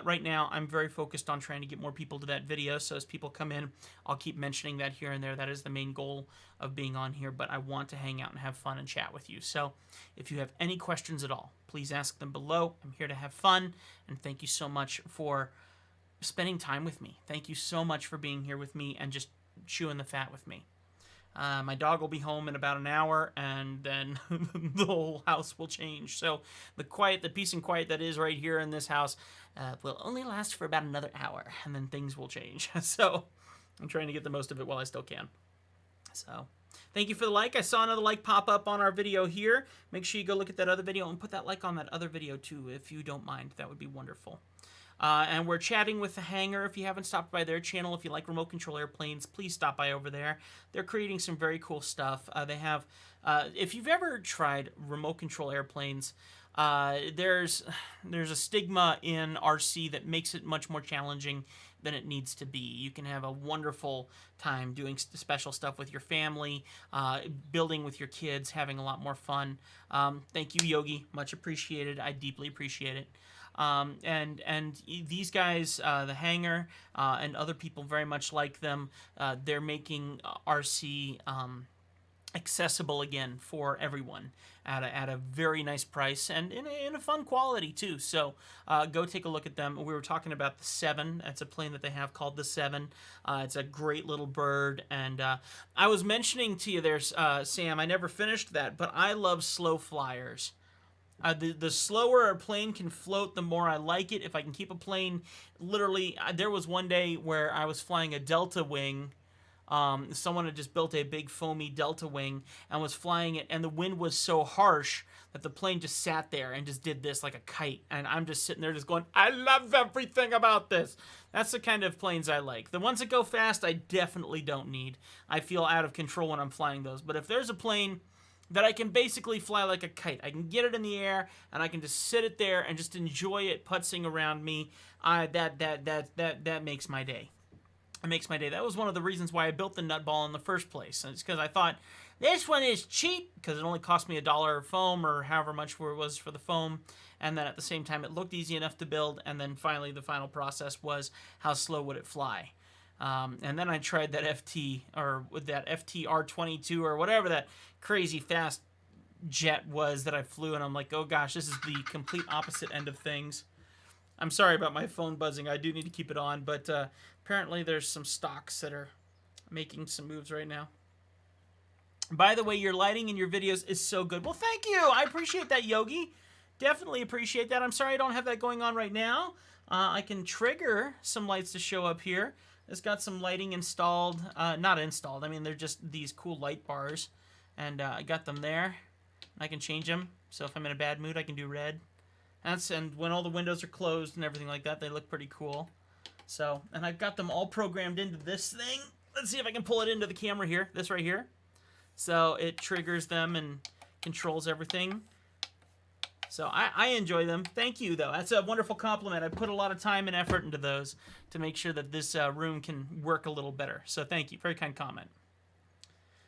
right now, I'm very focused on trying to get more people to that video. So as people come in, I'll keep mentioning that here and there. That is the main goal of being on here. But I want to hang out and have fun and chat with you. So if you have any questions at all, please ask them below. I'm here to have fun. And thank you so much for spending time with me. Thank you so much for being here with me and just chewing the fat with me. My dog will be home in about an hour, and then the whole house will change. So the peace and quiet that is right here in this house will only last for about another hour, and then things will change. So I'm trying to get the most of it while I still can. So thank you for the like. I saw another like pop up on our video here. Make sure you go look at that other video and put that like on that other video too, if you don't mind. That would be wonderful. And we're chatting with The Hangar. If you haven't stopped by their channel, if you like remote control airplanes, please stop by over there. They're creating some very cool stuff. They have, if you've ever tried remote control airplanes, there's a stigma in RC that makes it much more challenging than it needs to be. You can have a wonderful time doing special stuff with your family, building with your kids, having a lot more fun. Thank you, Yogi. Much appreciated. I deeply appreciate it. And these guys, The Hangar, and other people very much like them, they're making RC accessible again for everyone at a very nice price and in a fun quality too. So go take a look at them. We were talking about the 7. That's a plane that they have called the 7. It's a great little bird. And I was mentioning to you there, Sam, I never finished that, but I love slow flyers. The slower a plane can float, the more I like it. If I can keep a plane, literally, there was one day where I was flying a Delta Wing. Someone had just built a big foamy Delta Wing and was flying it, and the wind was so harsh that the plane just sat there and just did this like a kite. And I'm just sitting there just going, I love everything about this. That's the kind of planes I like. The ones that go fast, I definitely don't need. I feel out of control when I'm flying those. But if there's a plane that I can basically fly like a kite, I can get it in the air, and I can just sit it there and just enjoy it putzing around me, that makes my day. It makes my day. That was one of the reasons why I built the nutball in the first place. And it's because I thought, this one is cheap, because it only cost me $1 foam, or however much it was for the foam. And then at the same time, it looked easy enough to build. And then finally, the final process was, how slow would it fly? And then I tried that FT, or with that FTR-22, or whatever that crazy fast jet was that I flew, and I'm like, oh gosh, this is the complete opposite end of things. I'm sorry about my phone buzzing. I do need to keep it on, but apparently there's some stocks that are making some moves right now. By the way, your lighting in your videos is so good. Well, thank you. I appreciate that, Yogi. Definitely appreciate that. I'm sorry I don't have that going on right now. I can trigger some lights to show up here. It's got some lighting installed. Not installed. I mean, they're just these cool light bars. And I got them there. I can change them. So if I'm in a bad mood, I can do red. And when all the windows are closed and everything like that, they look pretty cool. So, and I've got them all programmed into this thing. Let's see if I can pull it into the camera here. This right here. So it triggers them and controls everything. So I enjoy them. Thank you, though. That's a wonderful compliment. I put a lot of time and effort into those to make sure that this room can work a little better. So thank you. Very kind comment.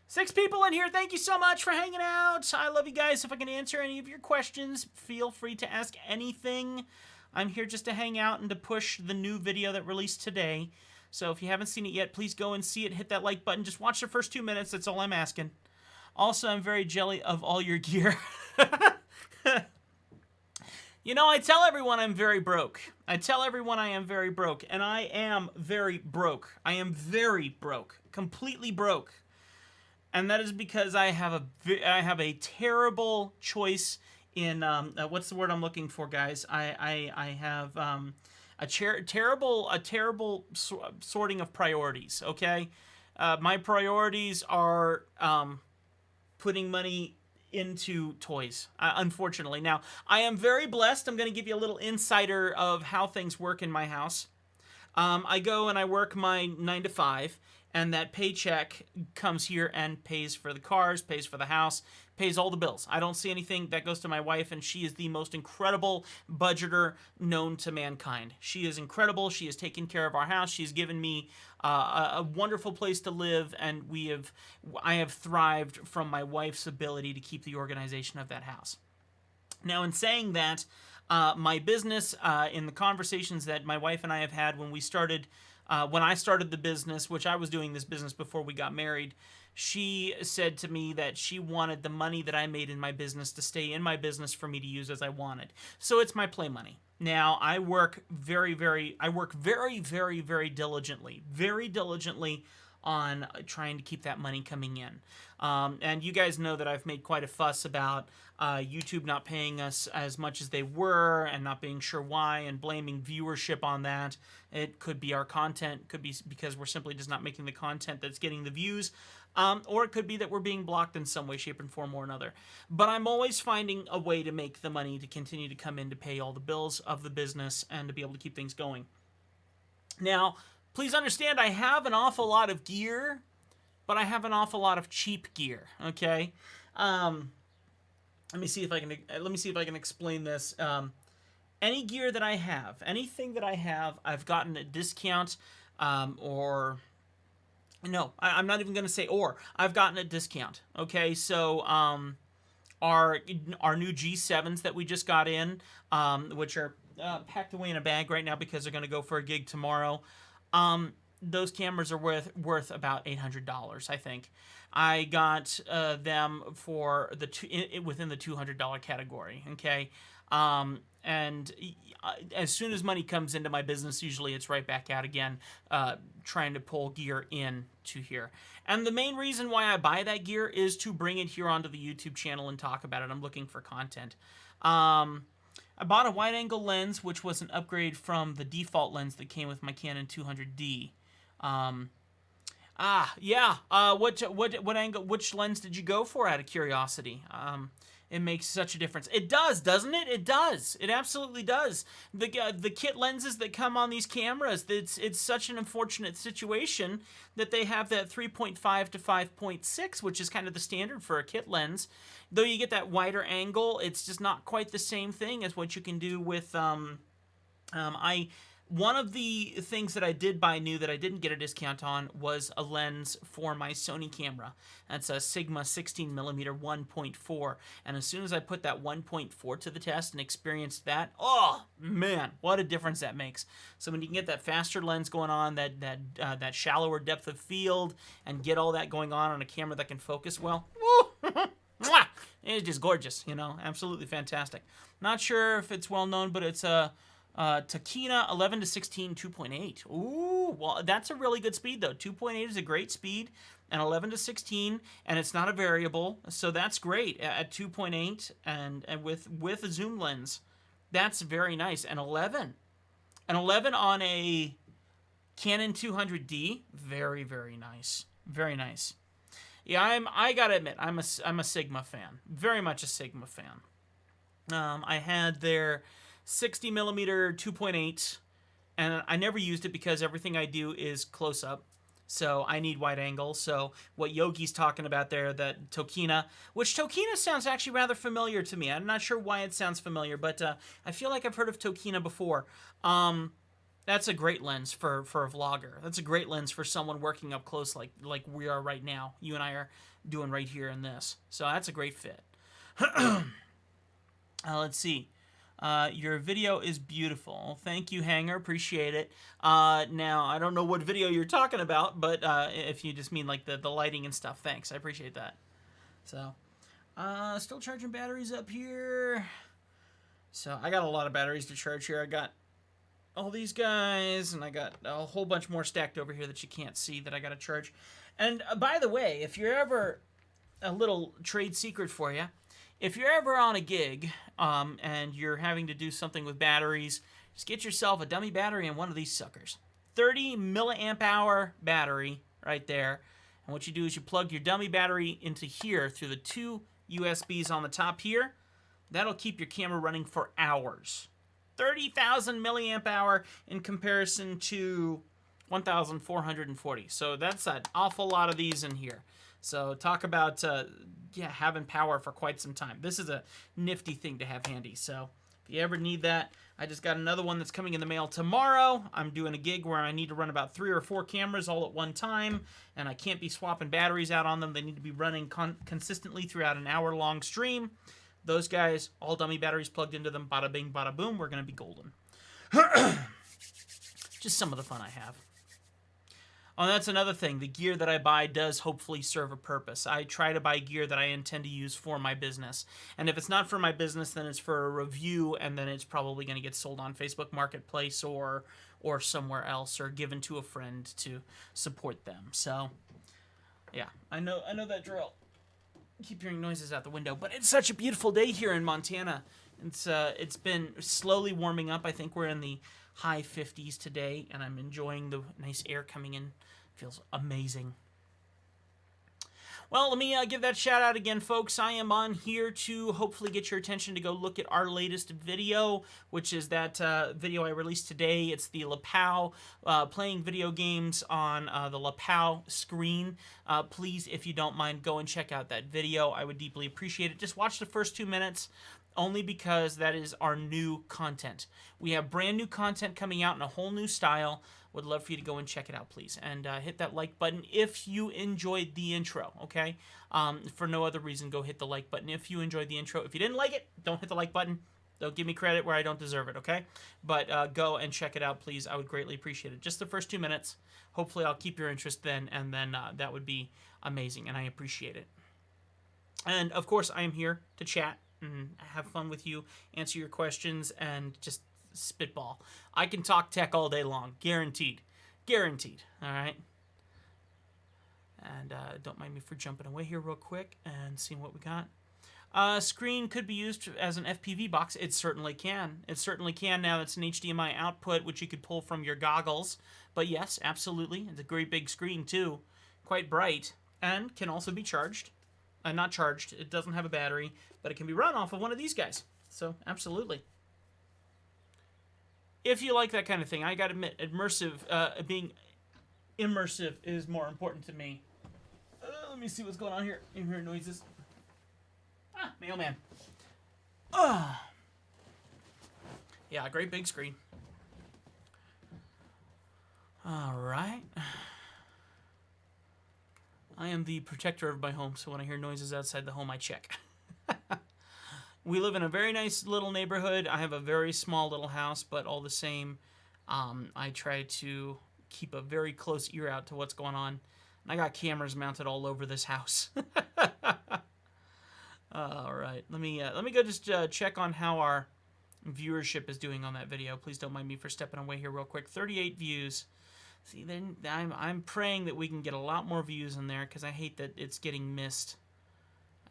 6 people in here. Thank you so much for hanging out. I love you guys. If I can answer any of your questions, feel free to ask anything. I'm here just to hang out and to push the new video that released today. So if you haven't seen it yet, please go and see it. Hit that like button. Just watch the first 2 minutes. That's all I'm asking. Also, I'm very jelly of all your gear. You know, I tell everyone I'm very broke. I tell everyone I am very broke, and I am very broke. I am very broke. Completely broke. And that is because I have a terrible choice in what's the word I'm looking for, guys? I have a terrible sorting of priorities. Okay, my priorities are putting money into toys, unfortunately. Now, I am very blessed. I'm going to give you a little insider of how things work in my house. I go and I work my 9 to 5, and that paycheck comes here and pays for the cars, pays for the house, pays all the bills. I don't see anything. That goes to my wife, and she is the most incredible budgeter known to mankind. She is incredible. She has taken care of our house. She's given me a wonderful place to live, and I have thrived from my wife's ability to keep the organization of that house. Now, in saying that, my business, in the conversations that my wife and I have had when I started the business, which I was doing this business before we got married, she said to me that she wanted the money that I made in my business to stay in my business for me to use as I wanted. So it's my play money. Now, I work very, very diligently on trying to keep that money coming in. And you guys know that I've made quite a fuss about YouTube not paying us as much as they were and not being sure why and blaming viewership on that. It could be our content, could be because we're simply just not making the content that's getting the views, or it could be that we're being blocked in some way, shape, and form or another. But I'm always finding a way to make the money to continue to come in to pay all the bills of the business and to be able to keep things going. Now, please understand, I have an awful lot of gear, but I have an awful lot of cheap gear. Okay, let me see if I can explain this. Any gear that I have, anything that I have, I've gotten at discount, or no, I'm not even going to say or. I've gotten a discount. Okay, so our new G7s that we just got in, which are packed away in a bag right now because they're going to go for a gig tomorrow. Those cameras are worth about $800, I think. I got them for within the $200 category. Okay, and as soon as money comes into my business, usually it's right back out again, trying to pull gear in to here. And the main reason why I buy that gear is to bring it here onto the YouTube channel and talk about it. I'm looking for content. I bought a wide-angle lens, which was an upgrade from the default lens that came with my Canon 200D. What angle? Which lens did you go for? Out of curiosity. It makes such a difference. It does, doesn't it? It does. It absolutely does. The kit lenses that come on these cameras, it's such an unfortunate situation that they have that 3.5 to 5.6, which is kind of the standard for a kit lens. Though you get that wider angle, it's just not quite the same thing as what you can do with one of the things that I did buy new that I didn't get a discount on was a lens for my Sony camera. That's a Sigma 16mm 1.4. And as soon as I put that 1.4 to the test and experienced that, oh man, what a difference that makes. So when you can get that faster lens going on, that shallower depth of field, and get all that going on a camera that can focus well, woo, it's just gorgeous, you know, absolutely fantastic. Not sure if it's well known, but it's a Takina 11 to 16 2.8. Ooh, well, that's a really good speed though. 2.8 is a great speed, and 11 to 16, and it's not a variable, so that's great at 2.8 and with a zoom lens. That's very nice. And 11 on a Canon 200D, very, very nice. Very nice. Yeah, I gotta admit, I'm a Sigma fan. Very much a Sigma fan. I had their 60mm 2.8, and I never used it because everything I do is close up. So I need wide angle. So what Yogi's talking about there, that Tokina, which Tokina sounds actually rather familiar to me. I'm not sure why it sounds familiar, but I feel like I've heard of Tokina before. That's a great lens for a vlogger. That's a great lens for someone working up close like we are right now. You and I are doing right here in this. So that's a great fit. Let's see. Your video is beautiful. Thank you, Hanger. Appreciate it. Now, I don't know what video you're talking about, but if you just mean like the lighting and stuff, thanks. I appreciate that. So, still charging batteries up here. So, I got a lot of batteries to charge here. I got all these guys, and I got a whole bunch more stacked over here that you can't see that I got to charge. And by the way, if you're ever, a little trade secret for you, if you're ever on a gig and you're having to do something with batteries, just get yourself a dummy battery and one of these suckers. 30 milliamp hour battery right there. And what you do is you plug your dummy battery into here through the 2 USBs on the top here. That'll keep your camera running for hours. 30,000 milliamp hour in comparison to 1,440. So that's an awful lot of these in here. So talk about having power for quite some time. This is a nifty thing to have handy. So if you ever need that, I just got another one that's coming in the mail tomorrow. I'm doing a gig where I need to run about 3 or 4 cameras all at one time, and I can't be swapping batteries out on them. They need to be running consistently throughout an hour-long stream. Those guys, all dummy batteries plugged into them, bada bing, bada boom, we're going to be golden. Just some of the fun I have. Oh, that's another thing. The gear that I buy does hopefully serve a purpose. I try to buy gear that I intend to use for my business. And if it's not for my business, then it's for a review, and then it's probably going to get sold on Facebook Marketplace or somewhere else, or given to a friend to support them. So, yeah, I know that drill. Keep hearing noises out the window, but it's such a beautiful day here in Montana. It's been slowly warming up. I think we're in the high 50s today, and I'm enjoying the nice air coming in. Feels amazing. Well, let me give that shout out again, folks. I am on here to hopefully get your attention to go look at our latest video, which is that video I released today. It's the Lapao playing video games on the Lapao screen. Please, if you don't mind, go and check out that video. I would deeply appreciate it. Just watch the first 2 minutes, only because that is our new content. We have brand new content coming out in a whole new style. Would love for you to go and check it out, please. And hit that like button if you enjoyed the intro, okay? For no other reason, go hit the like button if you enjoyed the intro. If you didn't like it, don't hit the like button. Don't give me credit where I don't deserve it, okay? But go and check it out, please. I would greatly appreciate it. Just the first 2 minutes. Hopefully I'll keep your interest then, and then that would be amazing, and I appreciate it. And, of course, I am here to chat and have fun with you, answer your questions, and just spitball. I can talk tech all day long. Guaranteed. Guaranteed. All right? And don't mind me for jumping away here real quick and seeing what we got. Screen could be used as an FPV box. It certainly can. It certainly can now. That's an HDMI output, which you could pull from your goggles. But yes, absolutely. It's a great big screen, too. Quite bright. And can also be charged. Not charged. It doesn't have a battery. But it can be run off of one of these guys. So, absolutely. If you like that kind of thing, I gotta admit, being immersive is more important to me. Let me see what's going on here. You hear noises? Ah, mailman. Yeah, great big screen. All right. I am the protector of my home, so when I hear noises outside the home, I check. We live in a very nice little neighborhood. I have a very small little house, but all the same, I try to keep a very close ear out to what's going on. And I got cameras mounted all over this house. All right, let me go just check on how our viewership is doing on that video. Please don't mind me for stepping away here real quick. 38 views. See, then I'm praying that we can get a lot more views in there, because I hate that it's getting missed.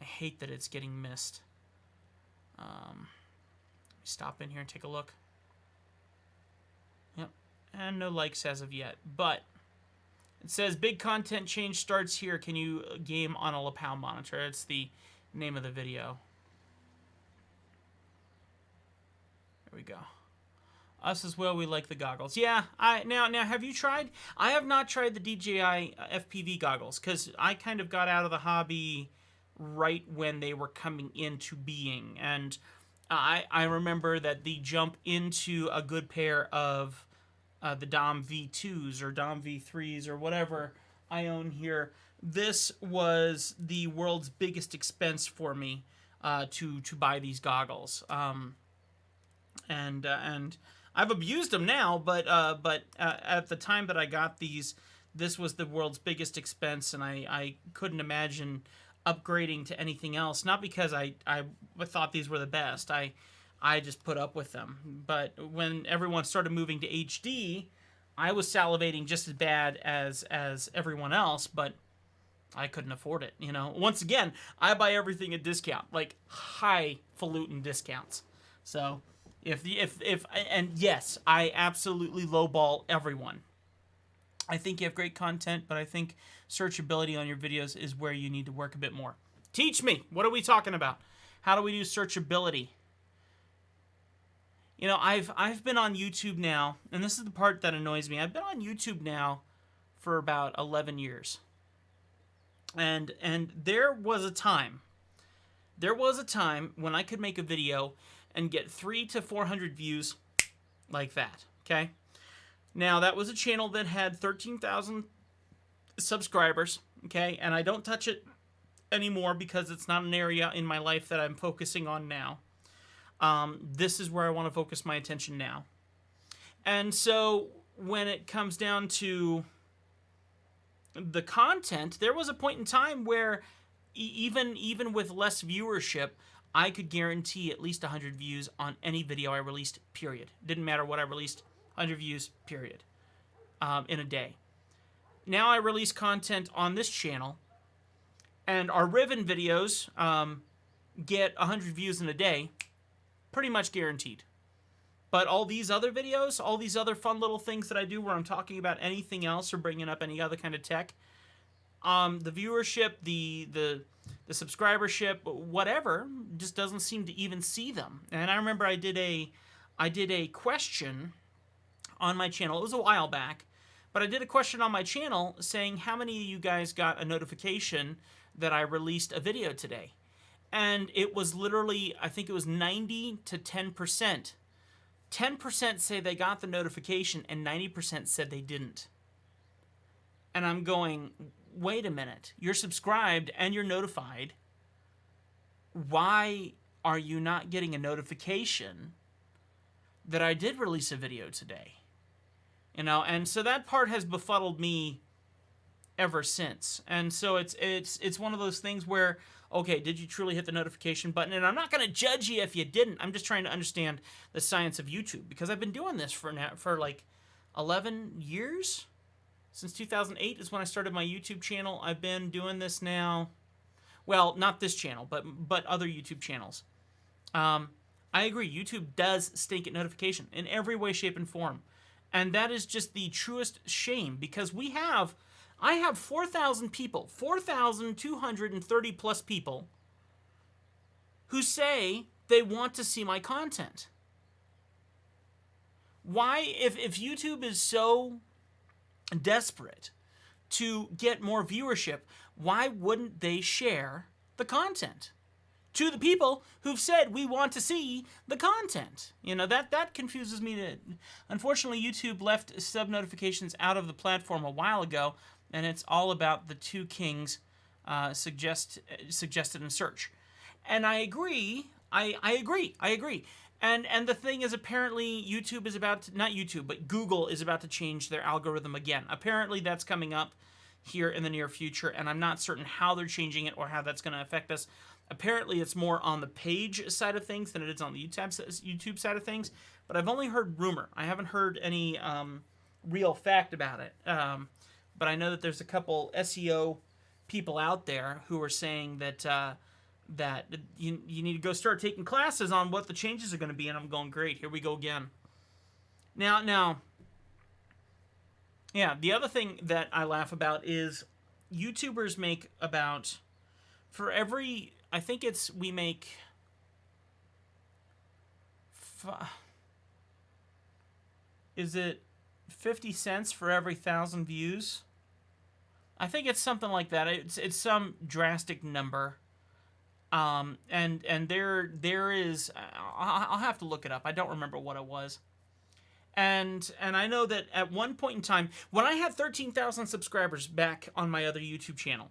I hate that it's getting missed. Stop in here and take a look. Yep, and no likes as of yet, but it says big content change starts here. Can you game on a Lapao monitor? It's the name of the video. There we go. Us as well. We like the goggles. Yeah. Now have you tried? I have not tried the DJI FPV goggles because I kind of got out of the hobby right when they were coming into being, and I remember that the jump into a good pair of the Dom V2s or Dom V3s or whatever I own here. This was the world's biggest expense for me to buy these goggles. And I've abused them now, but at the time that I got these, this was the world's biggest expense, and I couldn't imagine upgrading to anything else. Not because I thought these were the best. I just put up with them. But when everyone started moving to HD, I was salivating just as bad as everyone else, but I couldn't afford it. You know, once again, I buy everything at discount, like highfalutin discounts. So if and yes, I absolutely lowball everyone. I think you have great content, but I think searchability on your videos is where you need to work a bit more. Teach me. What are we talking about? How do we do searchability? You know, I've been on YouTube now, and this is the part that annoys me. I've been on YouTube now for about 11 years. And there was a time when I could make a video and get 300 to 400 views like that, okay? Now, that was a channel that had 13,000 subscribers, okay? And I don't touch it anymore because it's not an area in my life that I'm focusing on now. This is where I want to focus my attention now. And so when it comes down to the content, there was a point in time where even with less viewership, I could guarantee at least 100 views on any video I released, period. Didn't matter what I released, 100 views, period, in a day. Now I release content on this channel, and our Riven videos get 100 views in a day, pretty much guaranteed. But all these other videos, all these other fun little things that I do where I'm talking about anything else or bringing up any other kind of tech, the viewership, the subscribership, whatever, just doesn't seem to even see them. And I remember I did a question on my channel. It was a while back, but I did a question on my channel saying how many of you guys got a notification that I released a video today. And it was literally, I think it was 90 to 10%. 10% say they got the notification and 90% said they didn't. And I'm going, wait a minute. You're subscribed and you're notified. Why are you not getting a notification that I did release a video today? You know, and so that part has befuddled me ever since. And so it's one of those things where, okay, did you truly hit the notification button? And I'm not going to judge you if you didn't. I'm just trying to understand the science of YouTube, because I've been doing this for like 11 years. Since 2008 is when I started my YouTube channel. I've been doing this now. Well, not this channel, but other YouTube channels. I agree. YouTube does stink at notification in every way, shape, and form. And that is just the truest shame, because I have 4,000 people, 4,230 plus people who say they want to see my content. Why, if YouTube is so desperate to get more viewership, why wouldn't they share the content to the people who've said we want to see the content? You know, that confuses me. Unfortunately, YouTube left sub notifications out of the platform a while ago, and it's all about the two kings suggested in search. And I agree. I agree. And the thing is, apparently YouTube is about to, not YouTube, but Google is about to change their algorithm again. Apparently that's coming up here in the near future, and I'm not certain how they're changing it or how that's going to affect us. Apparently it's more on the page side of things than it is on the YouTube side of things, but I've only heard rumor. I haven't heard any real fact about it. But I know that there's a couple SEO people out there who are saying that that you need to go start taking classes on what the changes are going to be, and I'm going, great, here we go again. Now, yeah, the other thing that I laugh about is YouTubers make about, for every, I think it's, we make, Is it 50 cents for every 1,000 views? I think it's something like that. It's some drastic number. And there is, I'll have to look it up. I don't remember what it was. And I know that at one point in time, when I had 13,000 subscribers back on my other YouTube channel,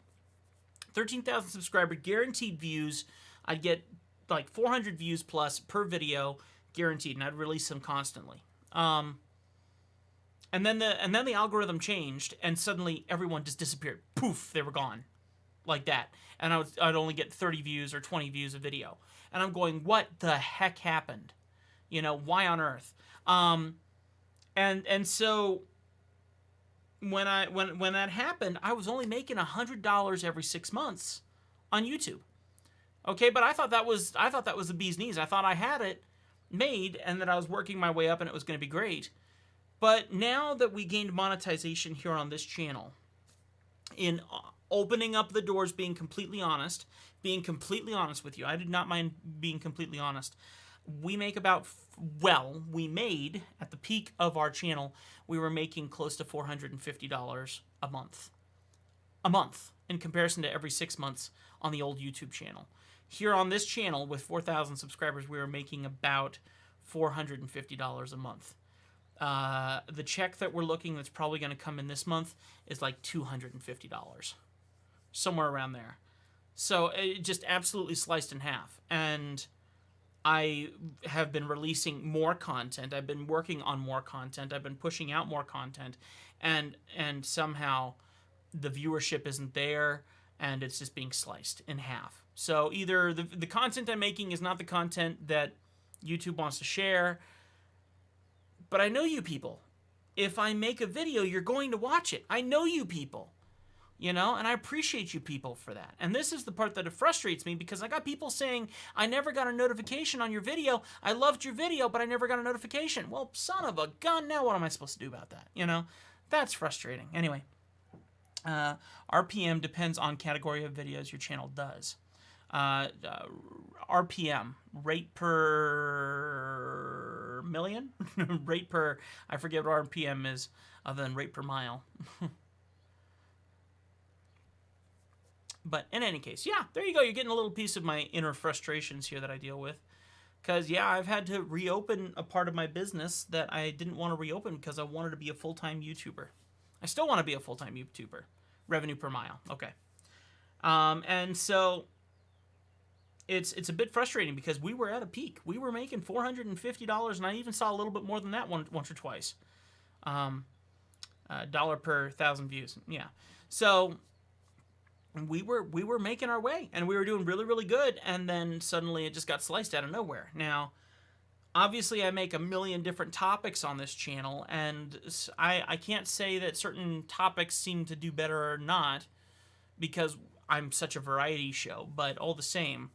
13,000 subscriber guaranteed views, I'd get like 400 views plus per video guaranteed, and I'd release them constantly. And then the algorithm changed, and suddenly everyone just disappeared. Poof, they were gone, like that. And I'd only get 30 views or 20 views a video, and I'm going, what the heck happened? You know, why on earth? And so when that happened, I was only making $100 every 6 months on YouTube. Okay, but I thought that was the bee's knees. I thought I had it made and that I was working my way up and it was going to be great. But now that we gained monetization here on this channel, in opening up the doors, being completely honest with you, I did not mind being completely honest. We make we made, at the peak of our channel, we were making close to $450 a month. A month, in comparison to every 6 months on the old YouTube channel. Here on this channel, with 4,000 subscribers, we were making about $450 a month. The check that we're looking that's probably going to come in this month is like $250. Somewhere around there. So it just absolutely sliced in half. And I have been releasing more content. I've been working on more content. I've been pushing out more content. And somehow the viewership isn't there, and it's just being sliced in half. So either the content I'm making is not the content that YouTube wants to share, but I know you people. If I make a video, you're going to watch it. I know you people. You know, and I appreciate you people for that. And this is the part that frustrates me, because I got people saying, I never got a notification on your video. I loved your video, but I never got a notification. Well, son of a gun, now what am I supposed to do about that? You know, that's frustrating. Anyway, RPM depends on category of videos your channel does. RPM, rate per million? Rate per, I forget what RPM is, other than rate per mile. But in any case, yeah, there you go. You're getting a little piece of my inner frustrations here that I deal with. Because, yeah, I've had to reopen a part of my business that I didn't want to reopen because I wanted to be a full-time YouTuber. I still want to be a full-time YouTuber. Revenue per mile. Okay. And so it's a bit frustrating because we were at a peak. We were making $450, and I even saw a little bit more than that once or twice. Dollar per 1,000 views. Yeah. So we were making our way, and we were doing really, really good, and then suddenly it just got sliced out of nowhere. Now, obviously I make a million different topics on this channel, and I can't say that certain topics seem to do better or not, because I'm such a variety show, but all the same,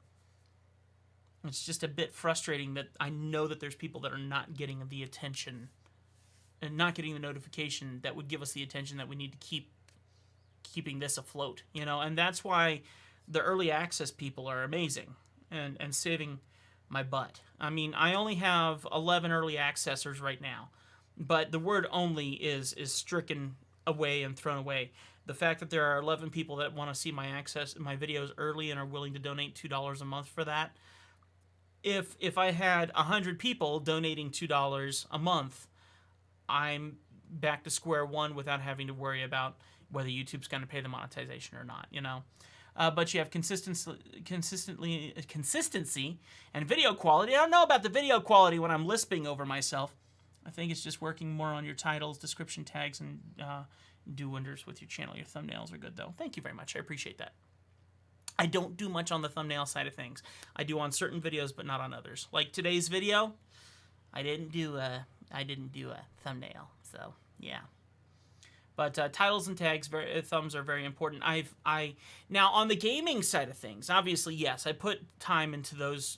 it's just a bit frustrating that I know that there's people that are not getting the attention and not getting the notification that would give us the attention that we need to keeping this afloat, you know. And that's why the early access people are amazing and saving my butt. I mean, I only have 11 early accessors right now, but the word only is stricken away and thrown away. The fact that there are 11 people that want to see my videos early and are willing to donate $2 a month for that. If I had 100 people donating $2 a month, I'm back to square one without having to worry about whether YouTube's going to pay the monetization or not, you know. But you have consistency and video quality. I don't know about the video quality when I'm lisping over myself. I think it's just working more on your titles, description tags, and do wonders with your channel. Your thumbnails are good, though. Thank you very much. I appreciate that. I don't do much on the thumbnail side of things. I do on certain videos, but not on others. Like today's video, I didn't do a thumbnail, so yeah. But titles and tags, thumbs are very important. Now on the gaming side of things, obviously yes, I put time into those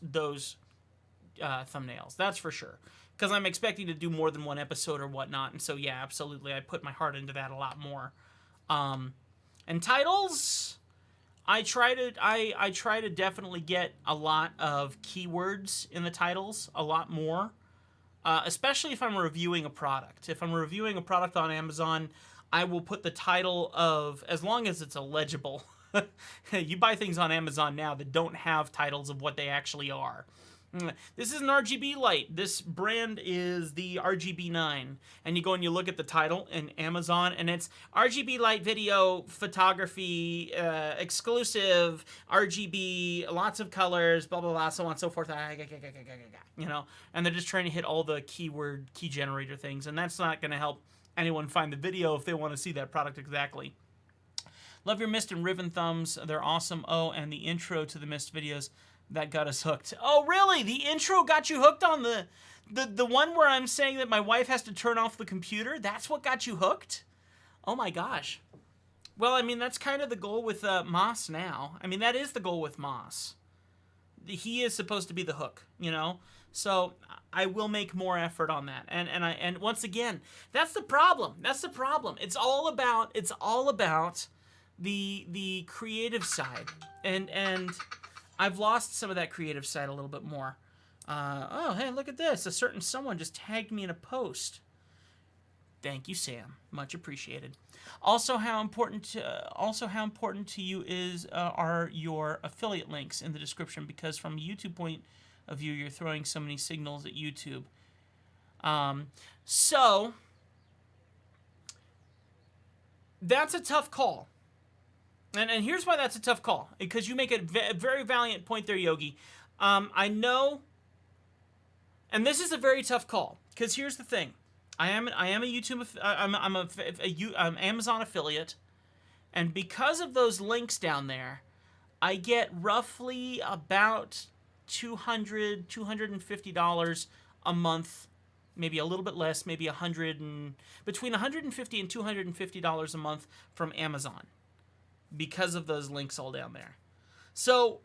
thumbnails. That's for sure, because I'm expecting to do more than one episode or whatnot, and so yeah, absolutely, I put my heart into that a lot more. And titles, I try to definitely get a lot of keywords in the titles, a lot more. especially if I'm reviewing a product. If I'm reviewing a product on Amazon, I will put the title of, as long as it's illegible. You buy things on Amazon now that don't have titles of what they actually are. This is an RGB light. This brand is the RGB9. And you go and you look at the title in Amazon, and it's RGB light video photography, exclusive, RGB, lots of colors, blah, blah, blah, so on and so forth. You know, and they're just trying to hit all the key generator things, and that's not going to help anyone find the video if they want to see that product exactly. Love your Mist and Riven thumbs. They're awesome. Oh, and the intro to the Mist videos, that got us hooked. Oh, really? The intro got you hooked on the one where I'm saying that my wife has to turn off the computer? That's what got you hooked? Oh, my gosh. Well, I mean, that's kind of the goal with Moss now. I mean, that is the goal with Moss. He is supposed to be the hook, you know? So I will make more effort on that. And once again, that's the problem. That's the problem. It's all about the creative side, and I've lost some of that creative side a little bit more. Oh, hey, look at this! A certain someone just tagged me in a post. Thank you, Sam. Much appreciated. Also, how important to you are your affiliate links in the description? Because from a YouTube point of view, you're throwing so many signals at YouTube. So that's a tough call. And here's why that's a tough call. Because you make a very valiant point there, Yogi. I know, and this is a very tough call. Because here's the thing. I am a YouTube, I'm Amazon affiliate. And because of those links down there, I get roughly about $200, $250 a month. Maybe a little bit less, maybe between $150 and $250 a month from Amazon, because of those links all down there. So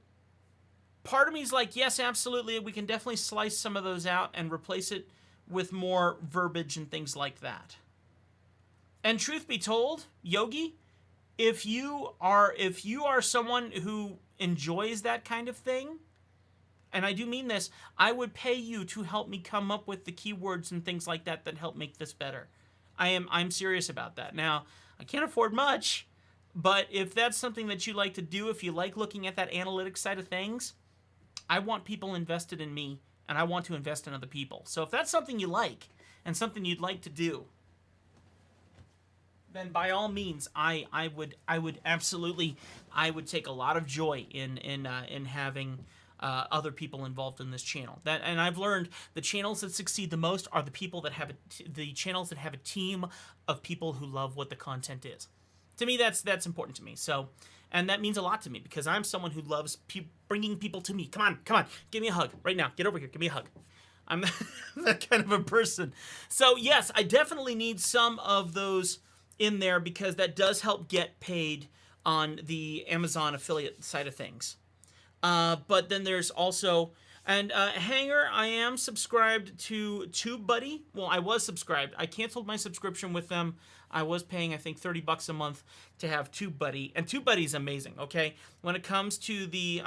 part of me is like, yes, absolutely, we can definitely slice some of those out and replace it with more verbiage and things like that. And truth be told, Yogi, if you are someone who enjoys that kind of thing, and I do mean this, I would pay you to help me come up with the keywords and things like that that help make this better. I'm serious about that. Now, I can't afford much, but if that's something that you like to do, if you like looking at that analytics side of things, I want people invested in me, and I want to invest in other people. So if that's something you like and something you'd like to do, then by all means, I would absolutely, I would take a lot of joy in having other people involved in this channel. And I've learned the channels that succeed the most are the people that have the channels that have a team of people who love what the content is. To me, that's important to me. So, and that means a lot to me because I'm someone who loves bringing people to me. Come on, give me a hug right now. Get over here, give me a hug. I'm that kind of a person. So yes, I definitely need some of those in there because that does help get paid on the Amazon affiliate side of things. But then there's also, and Hanger, I am subscribed to TubeBuddy. Well, I was subscribed. I canceled my subscription with them. I was paying, I think, $30 a month to have TubeBuddy, and TubeBuddy is amazing. Okay, when it comes to the, hey,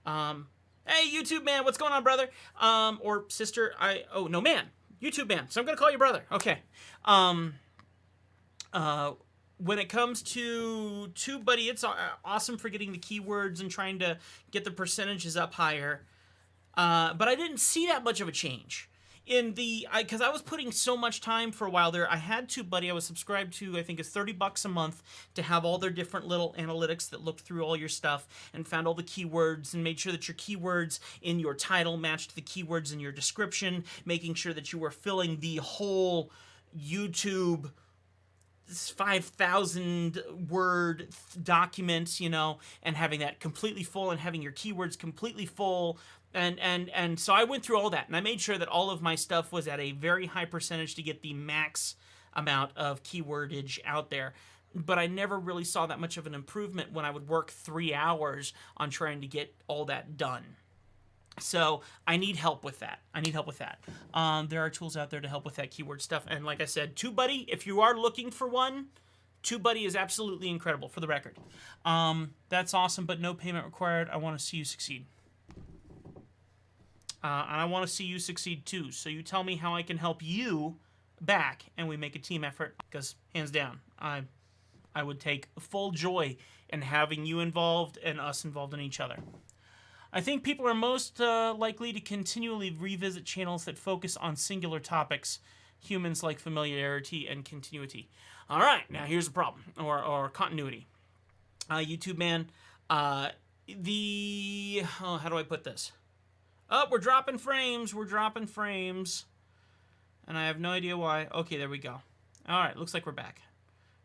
YouTube man, what's going on, brother? Or sister? Man, YouTube man. So I'm gonna call you brother. Okay. When it comes to TubeBuddy, it's awesome for getting the keywords and trying to get the percentages up higher. But I didn't see that much of a change because I was putting so much time for a while there. I had TubeBuddy. I was subscribed to, I think it's $30 a month to have all their different little analytics that looked through all your stuff and found all the keywords and made sure that your keywords in your title matched the keywords in your description, making sure that you were filling the whole YouTube 5,000 word document, and having that completely full and having your keywords completely full. And so I went through all that and I made sure that all of my stuff was at a very high percentage to get the max amount of keywordage out there. But I never really saw that much of an improvement when I would work 3 hours on trying to get all that done. So I need help with that. There are tools out there to help with that keyword stuff. And like I said, TubeBuddy, if you are looking for one, TubeBuddy is absolutely incredible, for the record. That's awesome, but no payment required. I want to see you succeed. And I want to see you succeed too. So you tell me how I can help you back, and we make a team effort. Because hands down, I would take full joy in having you involved and us involved in each other. I think people are most likely to continually revisit channels that focus on singular topics. Humans like familiarity and continuity. All right, now here's the problem, or continuity. YouTube man, how do I put this? Oh, we're dropping frames. We're dropping frames. And I have no idea why. Okay, there we go. All right, looks like we're back.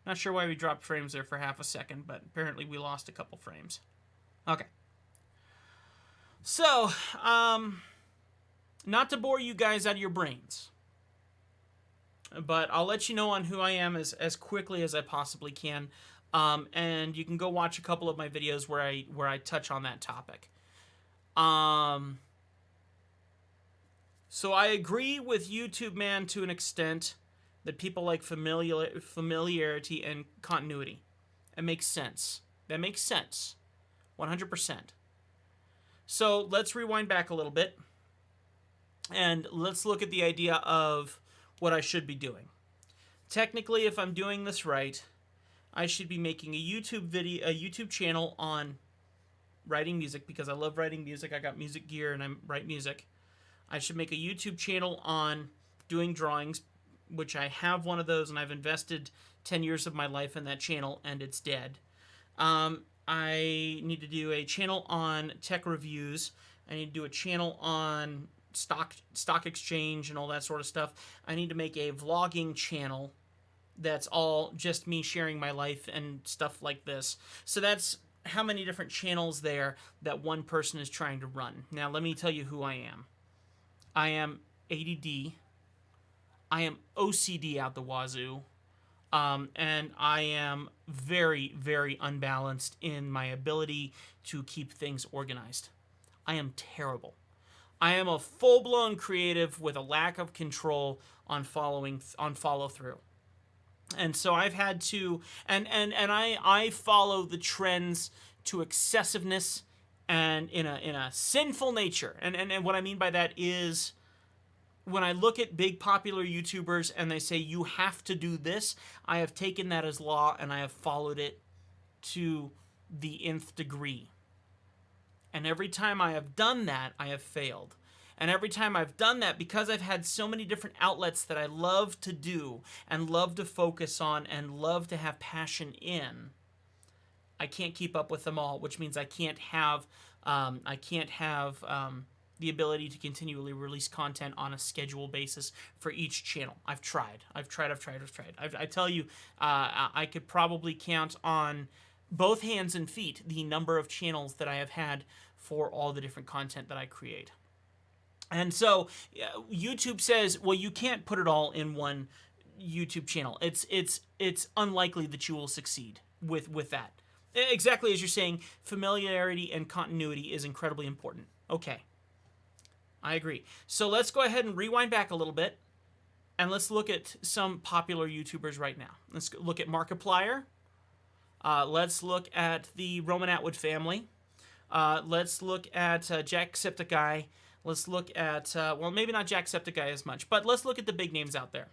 Not sure why we dropped frames there for half a second, but apparently we lost a couple frames. Okay. So, not to bore you guys out of your brains, but I'll let you know on who I am as quickly as I possibly can. And you can go watch a couple of my videos where I touch on that topic. So I agree with YouTube man to an extent that people like familiarity and continuity. It makes sense. That makes sense. 100%. So let's rewind back a little bit and let's look at the idea of what I should be doing. Technically, if I'm doing this right, I should be making a YouTube channel on writing music, because I love writing music. I got music gear and I write music. I should make a YouTube channel on doing drawings, which I have one of those, and I've invested 10 years of my life in that channel, and it's dead. I need to do a channel on tech reviews. I need to do a channel on stock exchange and all that sort of stuff. I need to make a vlogging channel that's all just me sharing my life and stuff like this. So that's how many different channels there that one person is trying to run. Now, let me tell you who I am. I am ADD. I am OCD out the wazoo. And I am very, very unbalanced in my ability to keep things organized. I am terrible. I am a full-blown creative with a lack of control on follow-through. And so I've had to, and I follow the trends to excessiveness and in a sinful nature. And what I mean by that is, when I look at big popular YouTubers and they say, you have to do this, I have taken that as law and I have followed it to the nth degree. And every time I have done that, I have failed. And every time I've done that, because I've had so many different outlets that I love to do and love to focus on and love to have passion in, I can't keep up with them all, which means I can't have the ability to continually release content on a schedule basis for each channel. I've tried. I tell you, I could probably count on both hands and feet the number of channels that I have had for all the different content that I create. And so YouTube says, well, you can't put it all in one YouTube channel. It's unlikely that you will succeed with that. Exactly as you're saying, familiarity and continuity is incredibly important. Okay. I agree. So let's go ahead and rewind back a little bit, and let's look at some popular YouTubers right now. Let's look at Markiplier. Let's look at the Roman Atwood family. Let's look at Jacksepticeye. Let's look at, well, maybe not Jacksepticeye as much, but let's look at the big names out there.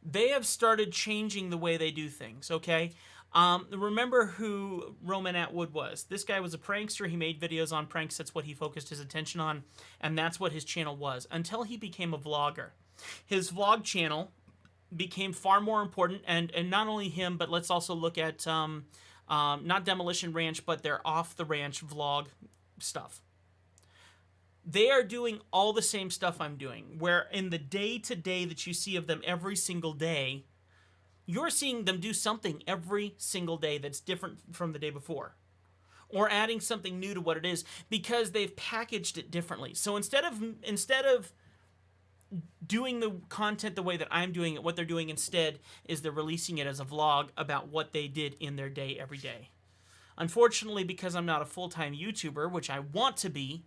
They have started changing the way they do things, okay? Remember who Roman Atwood was. This guy was a prankster. He made videos on pranks. That's what he focused his attention on, and that's what his channel was until he became a vlogger. His vlog channel became far more important, and not only him, but let's also look at not Demolition Ranch, but their Off the Ranch vlog stuff. They are doing all the same stuff I'm doing, where in the day-to-day that you see of them every single day, you're seeing them do something every single day that's different from the day before, or adding something new to what it is, because they've packaged it differently. So instead of doing the content the way that I'm doing it, what they're doing instead is they're releasing it as a vlog about what they did in their day every day. Unfortunately, because I'm not a full-time YouTuber, which I want to be,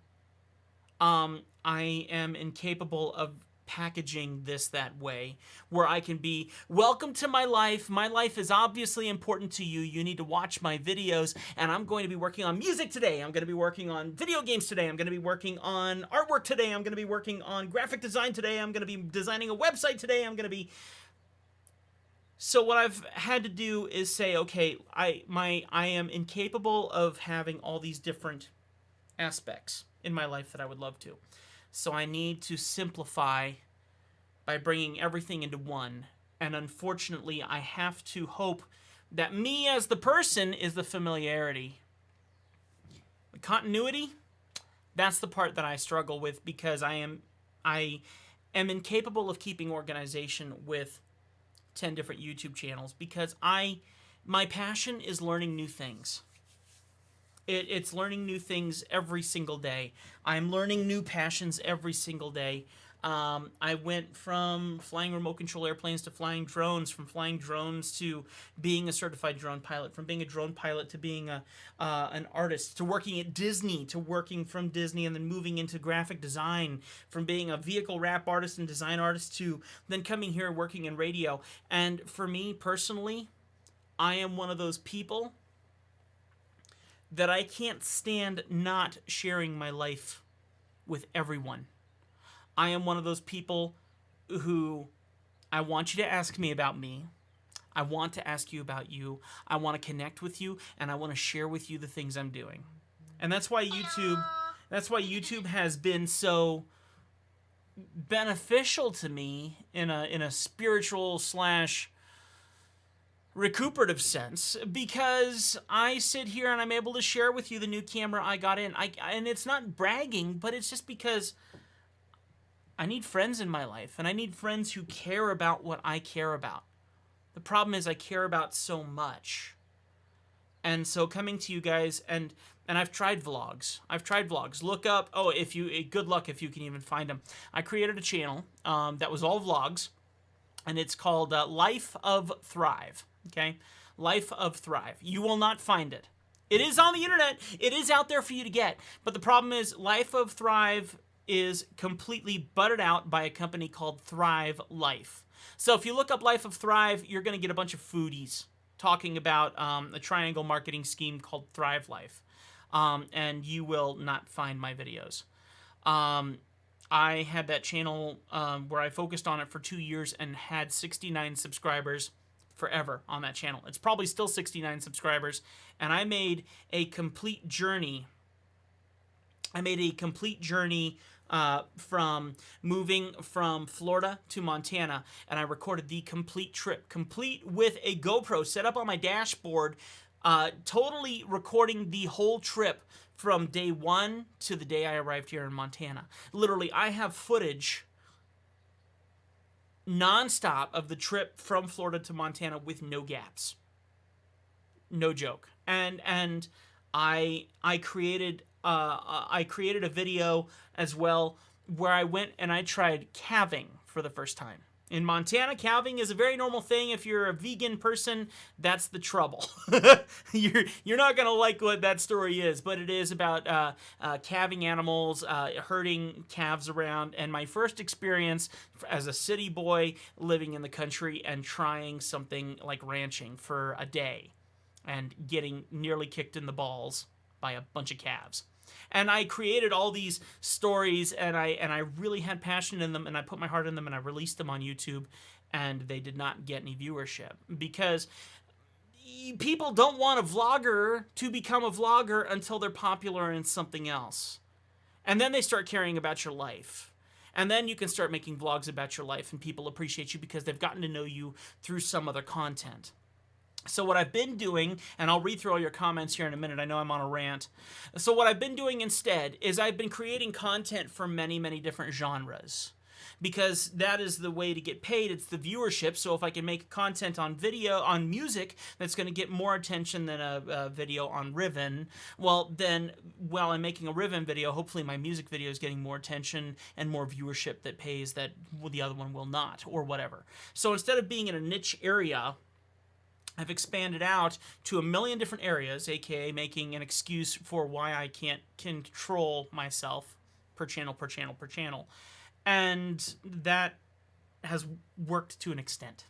I am incapable of packaging this that way, where I can be, welcome to my life. My life is obviously important to you. You need to watch my videos, and I'm going to be working on music today. I'm going to be working on video games today. I'm going to be working on artwork today. I'm going to be working on graphic design today. I'm going to be designing a website today. I'm going to be... So what I've had to do is say, okay, I am incapable of having all these different aspects in my life that I would love to. So I need to simplify by bringing everything into one. And unfortunately, I have to hope that me as the person is the familiarity. The continuity, that's the part that I struggle with, because I am incapable of keeping organization with 10 different YouTube channels, because my passion is learning new things. It's learning new things every single day. I'm learning new passions every single day. I went from flying remote control airplanes to flying drones, from flying drones to being a certified drone pilot, from being a drone pilot to being an artist, to working at Disney, to working from Disney and then moving into graphic design, from being a vehicle wrap artist and design artist to then coming here and working in radio. And for me personally, I am one of those people that I can't stand not sharing my life with everyone. I am one of those people who, I want you to ask me about me. I want to ask you about you. I want to connect with you, and I want to share with you the things I'm doing. And that's why YouTube has been so beneficial to me in a spiritual / recuperative sense, because I sit here and I'm able to share with you the new camera I got in. And it's not bragging, but it's just because I need friends in my life, and I need friends who care about what I care about. The problem is I care about so much. And so coming to you guys, and I've tried vlogs. Look up, good luck if you can even find them. I created a channel that was all vlogs, and it's called Life of Thrive. Okay? Life of Thrive. You will not find it. It is on the internet. It is out there for you to get. But the problem is Life of Thrive is completely buttered out by a company called Thrive Life. So if you look up Life of Thrive, you're going to get a bunch of foodies talking about a triangle marketing scheme called Thrive Life. And you will not find my videos. I had that channel where I focused on it for 2 years and had 69 subscribers forever on that channel. It's probably still 69 subscribers. And I made a complete journey. From moving from Florida to Montana, and I recorded the complete trip, complete with a GoPro set up on my dashboard, totally recording the whole trip from day one to the day I arrived here in Montana. Literally, I have footage nonstop of the trip from Florida to Montana with no gaps. No joke. And I created a video as well where I went and I tried calving for the first time. In Montana, calving is a very normal thing. If you're a vegan person, that's the trouble. You're not going to like what that story is, but it is about calving animals, herding calves around. And my first experience as a city boy living in the country and trying something like ranching for a day and getting nearly kicked in the balls by a bunch of calves. And I created all these stories, and I really had passion in them, and I put my heart in them, and I released them on YouTube, and they did not get any viewership because people don't want a vlogger to become a vlogger until they're popular in something else. And then they start caring about your life. And then you can start making vlogs about your life, and people appreciate you because they've gotten to know you through some other content. So what I've been doing, and I'll read through all your comments here in a minute, I know I'm on a rant. So what I've been doing instead is I've been creating content for many, many different genres. Because that is the way to get paid, it's the viewership. So if I can make content on video, on music, that's going to get more attention than a video on Riven, well then, while I'm making a Riven video, hopefully my music video is getting more attention and more viewership that pays that the other one will not, or whatever. So instead of being in a niche area, I've expanded out to a million different areas, aka making an excuse for why I can't control myself per channel. And that has worked to an extent.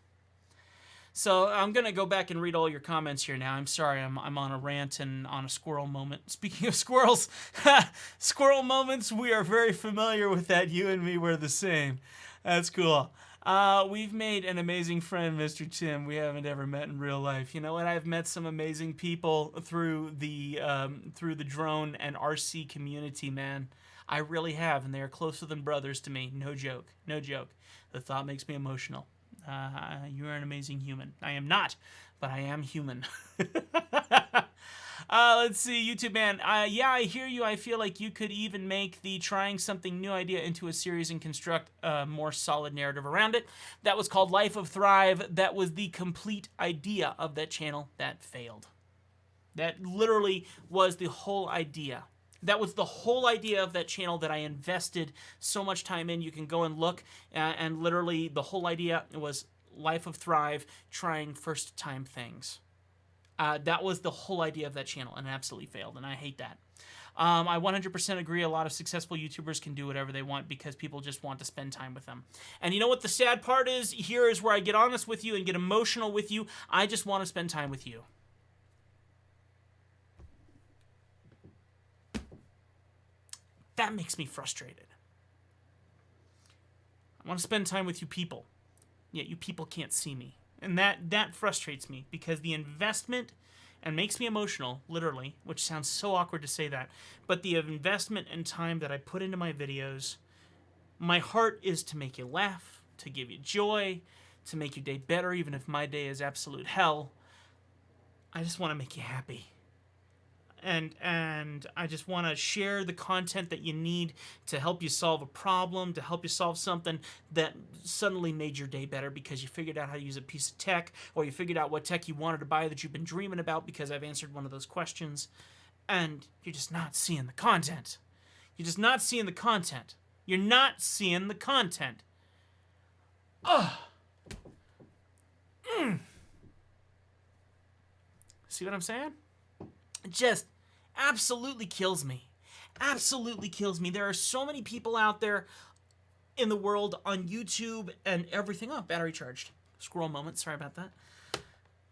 So I'm going to go back and read all your comments here now. I'm sorry, I'm on a rant and on a squirrel moment. Speaking of squirrels, squirrel moments, we are very familiar with that. You and me were the same. That's cool. We've made an amazing friend, Mr. Tim. We haven't ever met in real life. You know what? I've met some amazing people through the drone and RC community, man. I really have, and they are closer than brothers to me. No joke. No joke. The thought makes me emotional. You are an amazing human. I am not, but I am human. Let's see, YouTube man. Yeah, I hear you. I feel like you could even make the trying something new idea into a series and construct a more solid narrative around it. That was called Life of Thrive. That was the complete idea of that channel that failed. That literally was the whole idea. That was the whole idea of that channel that I invested so much time in. You can go and look, and literally the whole idea was Life of Thrive, trying first-time things. That was the whole idea of that channel, and it absolutely failed, and I hate that. I 100% agree. A lot of successful YouTubers can do whatever they want because people just want to spend time with them. And you know what the sad part is? Here is where I get honest with you and get emotional with you. I just want to spend time with you. That makes me frustrated. I want to spend time with you people, yet you people can't see me. And that frustrates me because the investment, and makes me emotional, literally, which sounds so awkward to say that, but the investment and time that I put into my videos, my heart is to make you laugh, to give you joy, to make your day better, even if my day is absolute hell. I just want to make you happy. And I just want to share the content that you need to help you solve a problem, to help you solve something that suddenly made your day better because you figured out how to use a piece of tech, or you figured out what tech you wanted to buy that you've been dreaming about because I've answered one of those questions, and you're just not seeing the content. You're just not seeing the content. You're not seeing the content. Ugh. See what I'm saying? It just absolutely kills me. Absolutely kills me. There are so many people out there in the world on YouTube and everything. Oh, battery charged. Squirrel moment. Sorry about that.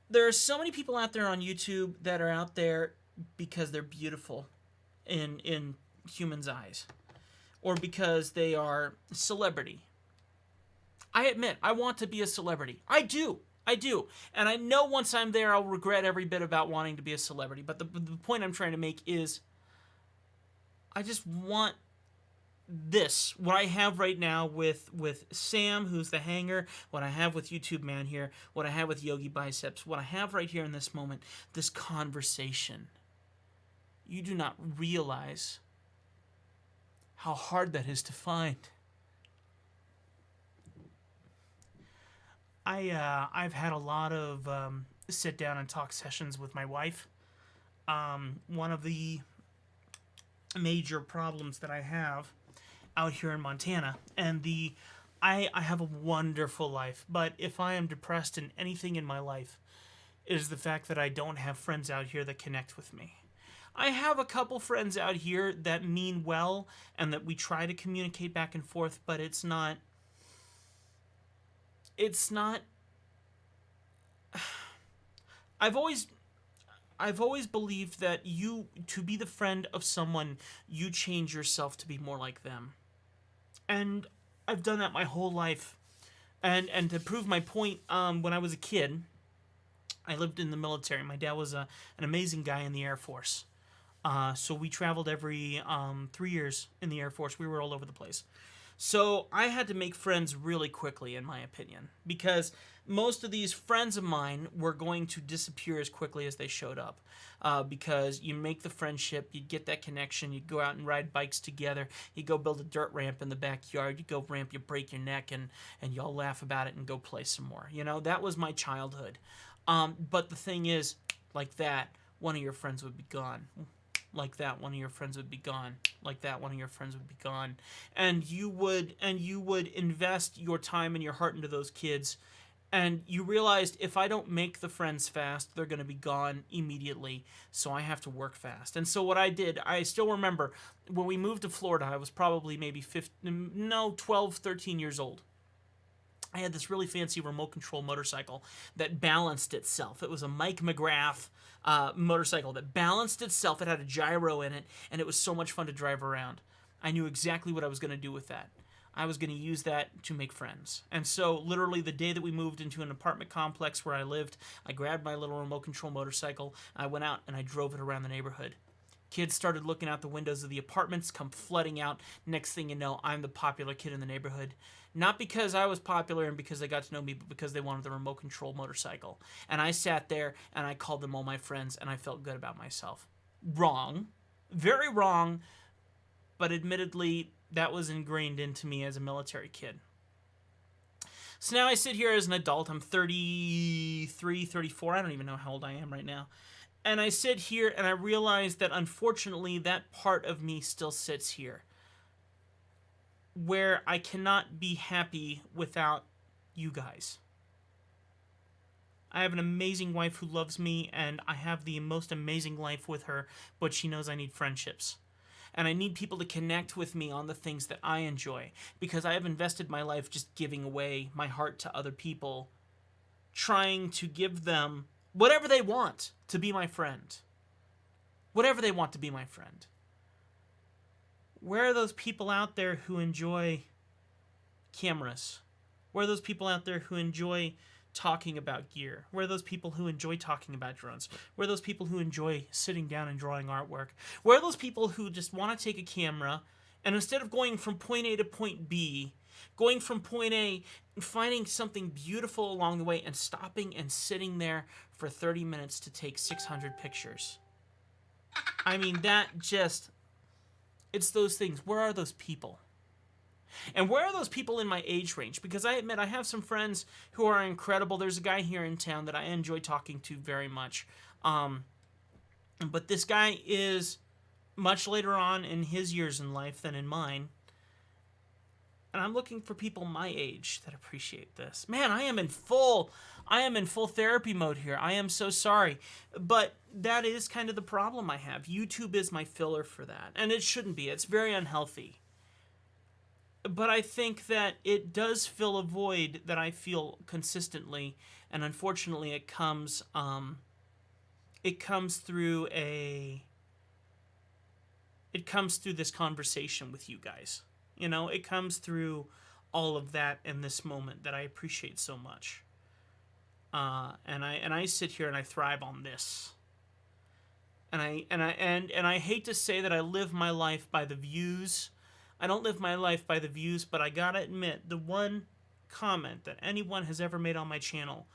There are so many people out there on YouTube that are out there because they're beautiful in humans' eyes, or because they are celebrity. I admit, I want to be a celebrity. I do. I do. And I know once I'm there, I'll regret every bit about wanting to be a celebrity. But the point I'm trying to make is I just want this, what I have right now with Sam, who's the hanger, what I have with YouTube Man here, what I have with Yogi Biceps, what I have right here in this moment, this conversation. You do not realize how hard that is to find. I've had a lot of sit down and talk sessions with my wife. One of the major problems that I have out here in Montana, and I have a wonderful life, but if I am depressed in anything in my life, it is the fact that I don't have friends out here that connect with me. I have a couple friends out here that mean well and that we try to communicate back and forth, but it's not I've always believed that to be the friend of someone, you change yourself to be more like them. And I've done that my whole life. And to prove my point, when I was a kid, I lived in the military. My dad was an amazing guy in the Air Force. So we traveled every 3 years in the Air Force. We were all over the place. So I had to make friends really quickly, in my opinion, because most of these friends of mine were going to disappear as quickly as they showed up. Because you make the friendship, you get that connection, you go out and ride bikes together, you go build a dirt ramp in the backyard, you go ramp, you break your neck, and you all laugh about it and go play some more. You know, that was my childhood. But the thing is, like that, one of your friends would be gone. Like that, one of your friends would be gone. Like that, one of your friends would be gone. And you would invest your time and your heart into those kids, And you realized if I don't make the friends fast, they're going to be gone immediately. So I have to work fast. And so what I did, I still remember when we moved to Florida, I was probably maybe 12, 13 years old. I had this really fancy remote control motorcycle that balanced itself. It was a Mike McGrath motorcycle that balanced itself. It had a gyro in it, and it was so much fun to drive around. I knew exactly what I was going to do with that. I was going to use that to make friends. And so literally the day that we moved into an apartment complex where I lived, I grabbed my little remote control motorcycle, I went out and I drove it around the neighborhood. Kids started looking out the windows of the apartments, come flooding out. Next thing you know, I'm the popular kid in the neighborhood. Not because I was popular and because they got to know me, but because they wanted the remote control motorcycle. And I sat there and I called them all my friends and I felt good about myself. Wrong. Very wrong. But admittedly, that was ingrained into me as a military kid. So now I sit here as an adult. I'm 33, 34. I don't even know how old I am right now. And I sit here and I realize that unfortunately that part of me still sits here, where I cannot be happy without you guys. I have an amazing wife who loves me, and I have the most amazing life with her, but she knows I need friendships. And I need people to connect with me on the things that I enjoy, because I have invested my life just giving away my heart to other people, trying to give them whatever they want to be my friend. Whatever they want to be my friend. Where are those people out there who enjoy cameras? Where are those people out there who enjoy talking about gear? Where are those people who enjoy talking about drones? Where are those people who enjoy sitting down and drawing artwork? Where are those people who just want to take a camera and instead of going from point A to point B, going from point A and finding something beautiful along the way and stopping and sitting there for 30 minutes to take 600 pictures? I mean, it's those things. Where are those people? And where are those people in my age range? Because I admit I have some friends who are incredible. There's a guy here in town that I enjoy talking to very much. But this guy is much later on in his years in life than in mine. And I'm looking for people my age that appreciate this. Man, I am in full therapy mode here. I am so sorry. But that is kind of the problem I have. YouTube is my filler for that. And it shouldn't be. It's very unhealthy. But I think that it does fill a void that I feel consistently, and unfortunately, it comes through this conversation with you guys. You know, it comes through all of that in this moment that I appreciate so much. And I sit here and I thrive on this. And I hate to say that I live my life by the views. I don't live my life by the views, but I gotta admit, the one comment that anyone has ever made on my channel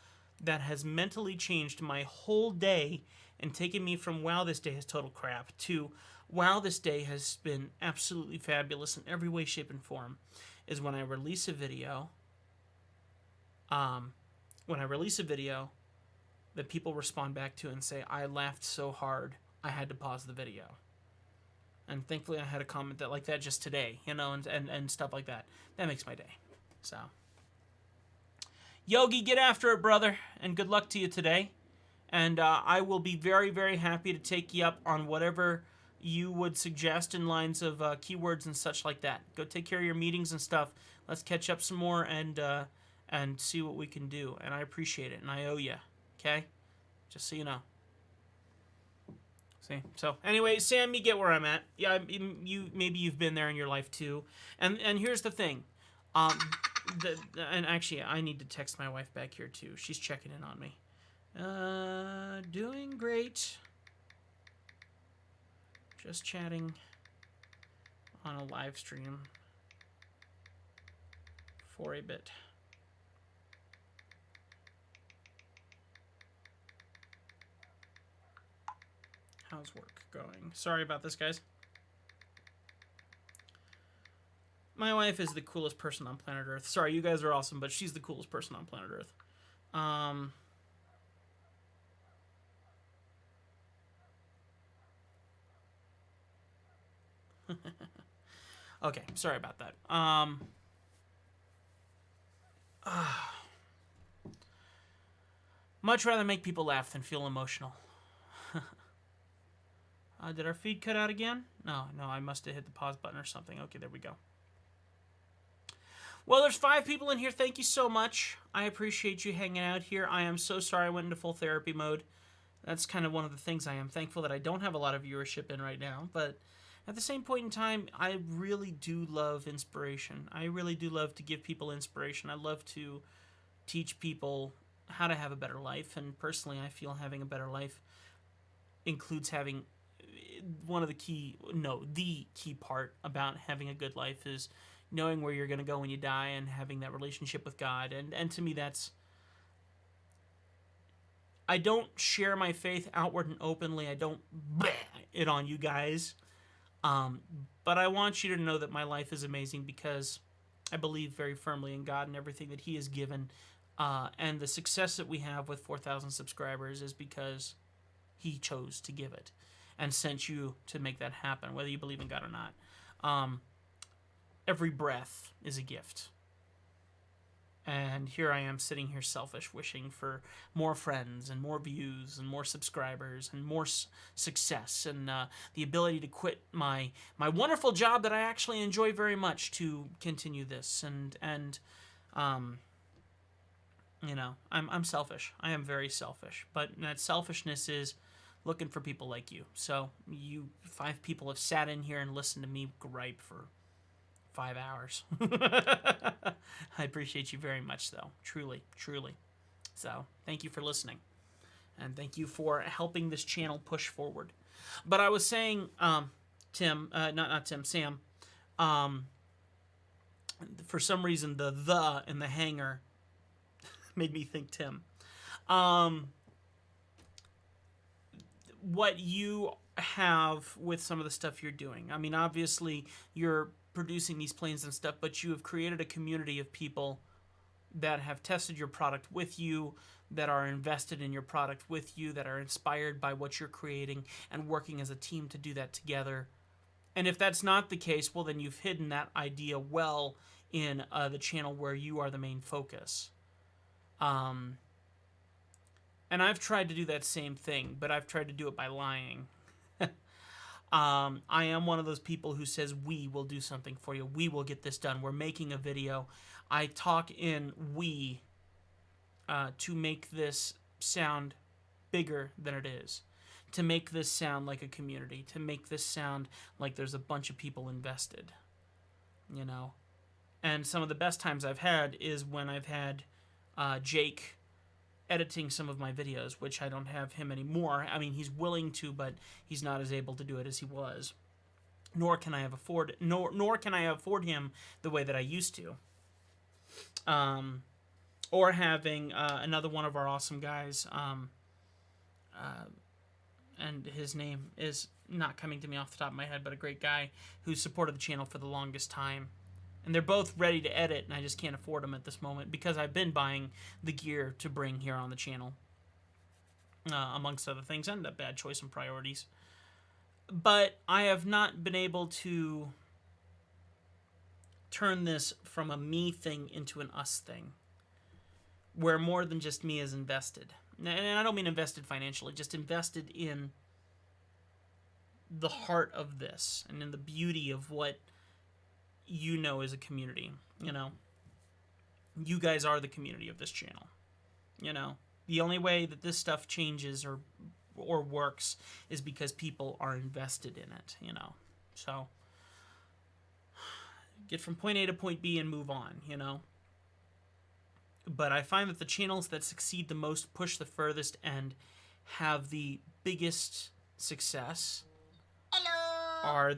that has mentally changed my whole day and taken me from wow, this day is total crap to wow, this day has been absolutely fabulous in every way, shape, and form is when I release a video. That people respond back to and say, I laughed so hard, I had to pause the video. And thankfully I had a comment that like that just today, you know, and stuff like that. That makes my day. So, Yogi, get after it, brother, and good luck to you today. And I will be very, very happy to take you up on whatever you would suggest in lines of keywords and such like that. Go take care of your meetings and stuff. Let's catch up some more and see what we can do. And I appreciate it, and I owe you. Okay? Just so you know. See? So, anyway, Sam, you get where I'm at. Yeah, maybe you've been there in your life too. And here's the thing. And actually, I need to text my wife back here too. She's checking in on me. Doing great. Just chatting on a live stream for a bit. How's work going? Sorry about this, guys. My wife is the coolest person on planet Earth. Sorry, you guys are awesome, but she's the coolest person on planet Earth. Okay, sorry about that. Much rather make people laugh than feel emotional. Did our feed cut out again? No, I must have hit the pause button or something. Okay, there we go. Well, there's 5 people in here. Thank you so much. I appreciate you hanging out here. I am so sorry I went into full therapy mode. That's kind of one of the things I am thankful that I don't have a lot of viewership in right now. But at the same point in time, I really do love inspiration. I really do love to give people inspiration. I love to teach people how to have a better life. And personally, I feel having a better life includes having the key part about having a good life is knowing where you're going to go when you die and having that relationship with God. And to me, that's... I don't share my faith outward and openly. I don't bleh it on you guys. But I want you to know that my life is amazing because I believe very firmly in God and everything that He has given. And the success that we have with 4,000 subscribers is because He chose to give it and sent you to make that happen, whether you believe in God or not. Every breath is a gift. And here I am sitting here selfish, wishing for more friends and more views and more subscribers and more success and the ability to quit my wonderful job that I actually enjoy very much to continue this. And you know, I'm selfish. I am very selfish. But that selfishness is looking for people like you. So you 5 people have sat in here and listened to me gripe for 5 hours. I appreciate you very much, though. Truly, truly. So, thank you for listening. And thank you for helping this channel push forward. But I was saying, Sam, for some reason, the in the hanger made me think Tim. What you have with some of the stuff you're doing. I mean, obviously, you're producing these planes and stuff, but you have created a community of people that have tested your product with you, that are invested in your product with you, that are inspired by what you're creating and working as a team to do that together. And if that's not the case, well, then you've hidden that idea well in the channel where you are the main focus. And I've tried to do that same thing, but I've tried to do it by lying. I am one of those people who says, we will do something for you. We will get this done. We're making a video. I talk in we to make this sound bigger than it is. To make this sound like a community. To make this sound like there's a bunch of people invested. You know? And some of the best times I've had is when I've had Jake editing some of my videos, which I don't have him anymore. I mean, he's willing to, but he's not as able to do it as he was. Nor can I afford him the way that I used to. Or having another one of our awesome guys, and his name is not coming to me off the top of my head, but a great guy who supported the channel for the longest time. And they're both ready to edit, and I just can't afford them at this moment because I've been buying the gear to bring here on the channel, amongst other things, and a bad choice in priorities. But I have not been able to turn this from a me thing into an us thing, where more than just me is invested. And I don't mean invested financially, just invested in the heart of this and in the beauty of what you know as a community. You know, you guys are the community of this channel. You know, the only way that this stuff changes or works is because people are invested in it, you know. So get from point A to point B and move on, you know. But I find that the channels that succeed the most, push the furthest, and have the biggest success are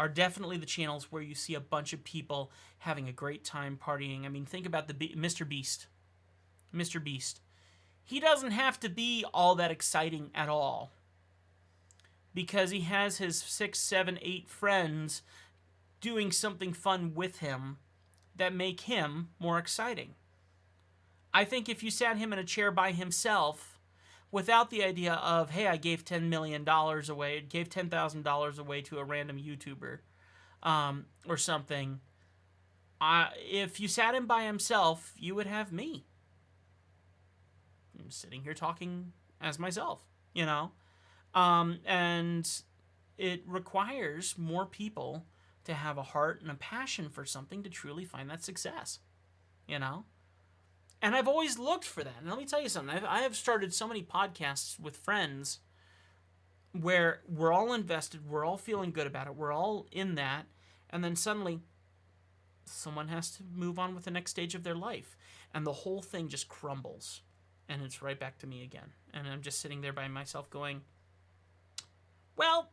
definitely the channels where you see a bunch of people having a great time partying. I mean, think about Mr. Beast. Mr. Beast. He doesn't have to be all that exciting at all, because he has his 6, 7, 8 friends doing something fun with him that make him more exciting. I think if you sat him in a chair by himself, without the idea of, hey, I gave $10 million away, gave $10,000 away to a random YouTuber, or something, If you sat him by himself, you would have me. I'm sitting here talking as myself, you know? And it requires more people to have a heart and a passion for something to truly find that success, you know? And I've always looked for that. And let me tell you something. I have started so many podcasts with friends where we're all invested, we're all feeling good about it, we're all in that, and then suddenly someone has to move on with the next stage of their life, and the whole thing just crumbles, and it's right back to me again. And I'm just sitting there by myself going, well,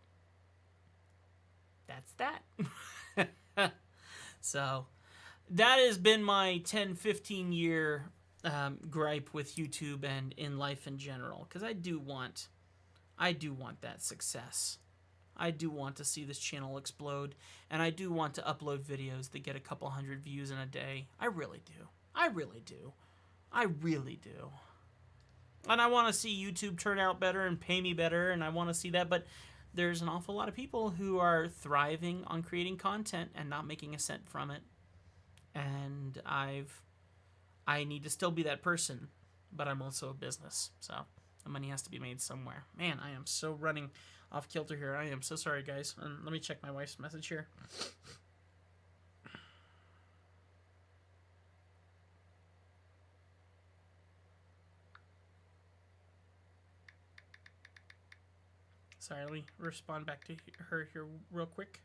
that's that. So that has been my 10-15 year gripe with YouTube and in life in general, because I do want that success. I do want to see this channel explode, and I do want to upload videos that get a couple hundred views in a day. I really do. I really do. I really do. And I want to see YouTube turn out better and pay me better, and I want to see that, but there's an awful lot of people who are thriving on creating content and not making a cent from it. And I need to still be that person, but I'm also a business, so the money has to be made somewhere. Man, I am so running off kilter here. I am so sorry, guys. And let me check my wife's message here. Sorry, let me respond back to her here real quick.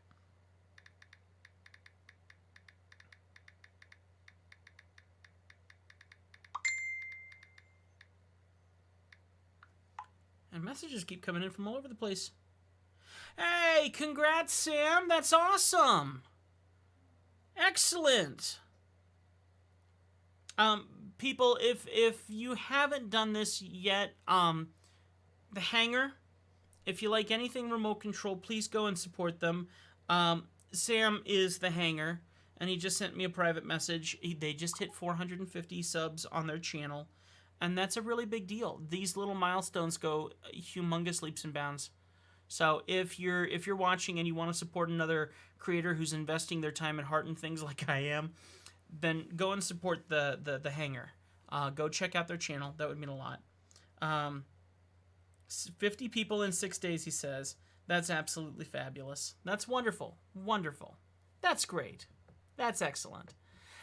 And messages keep coming in from all over the place. Hey, congrats, Sam. That's awesome. Excellent. People, if you haven't done this yet, the Hangar, if you like anything remote control, please go and support them. Sam is the Hangar, and he just sent me a private message. They just hit 450 subs on their channel. And that's a really big deal. These little milestones go humongous leaps and bounds. So if you're watching and you want to support another creator who's investing their time and heart in things like I am, then go and support the Hangar. Go check out their channel. That would mean a lot. 50 people in 6 days, he says. That's absolutely fabulous. That's wonderful. Wonderful. That's great. That's excellent.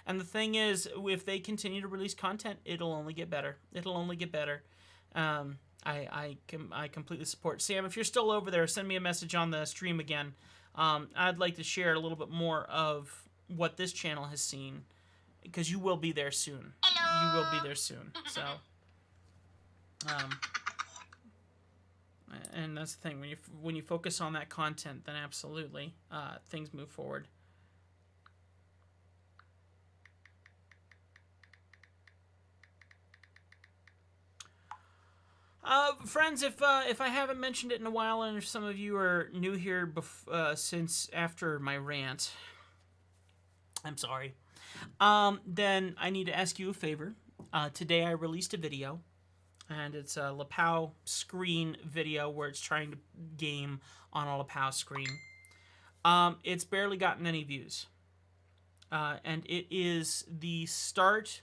And the thing is, if they continue to release content, it'll only get better. It'll only get better. I completely support. Sam, if you're still over there, send me a message on the stream again. I'd like to share a little bit more of what this channel has seen, because you will be there soon. Hello. You will be there soon. So, and that's the thing. When you focus on that content, then absolutely things move forward. Friends, if I haven't mentioned it in a while, and if some of you are new here since after my rant, I'm sorry, then I need to ask you a favor. Today I released a video, and it's a Lapao screen video where it's trying to game on a Lapao screen. It's barely gotten any views, and it is the start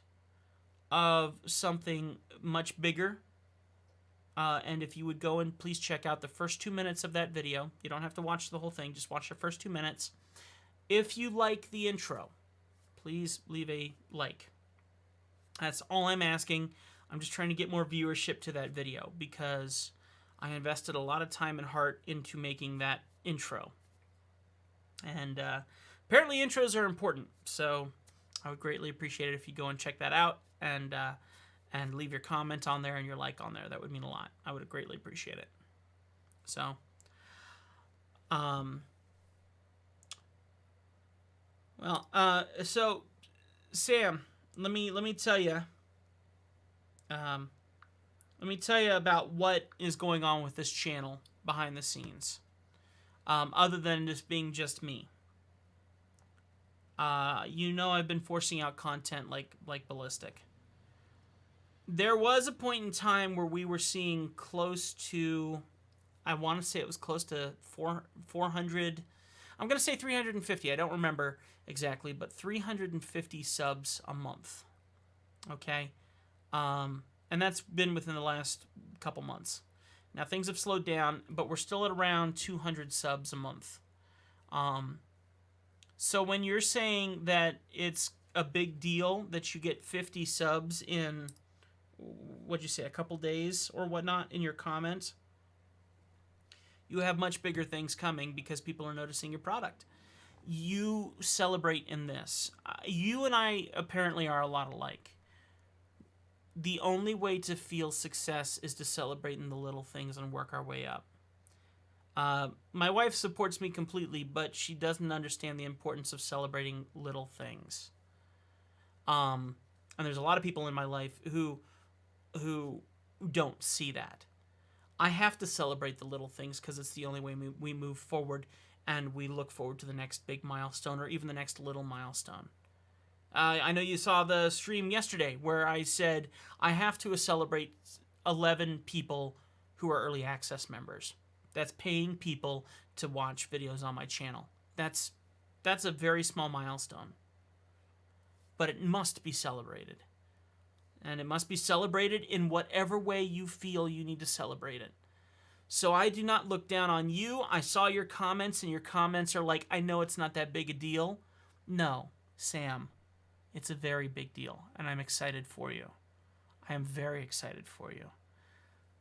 of something much bigger. And if you would go and please check out the first 2 minutes of that video. You don't have to watch the whole thing. Just watch the first 2 minutes. If you like the intro, please leave a like. That's all I'm asking. I'm just trying to get more viewership to that video because I invested a lot of time and heart into making that intro. And apparently intros are important. So I would greatly appreciate it if you go and check that out and leave your comment on there and your like on there. That would mean a lot. I would greatly appreciate it. So, so Sam, let me tell you. Let me tell you about what is going on with this channel behind the scenes. Other than this being just me. You know I've been forcing out content like ballistic. There was a point in time where we were seeing close to, I want to say it was close to 400. I'm going to say 350. I don't remember exactly, but 350 subs a month. Okay? And that's been within the last couple months. Now, things have slowed down, but we're still at around 200 subs a month. So when you're saying that it's a big deal that you get 50 subs in, what'd you say, a couple days or whatnot in your comment, you have much bigger things coming because people are noticing your product. You celebrate in this. You and I apparently are a lot alike. The only way to feel success is to celebrate in the little things and work our way up. My wife supports me completely, but she doesn't understand the importance of celebrating little things. And there's a lot of people in my life who don't see that. I have to celebrate the little things because it's the only way we move forward and we look forward to the next big milestone or even the next little milestone. I know you saw the stream yesterday where I said I have to celebrate 11 people who are early access members. That's paying people to watch videos on my channel. That's a very small milestone. But it must be celebrated. And it must be celebrated in whatever way you feel you need to celebrate it. So I do not look down on you. I saw your comments, and your comments are like, I know it's not that big a deal. No, Sam, it's a very big deal, and I'm excited for you. I am very excited for you.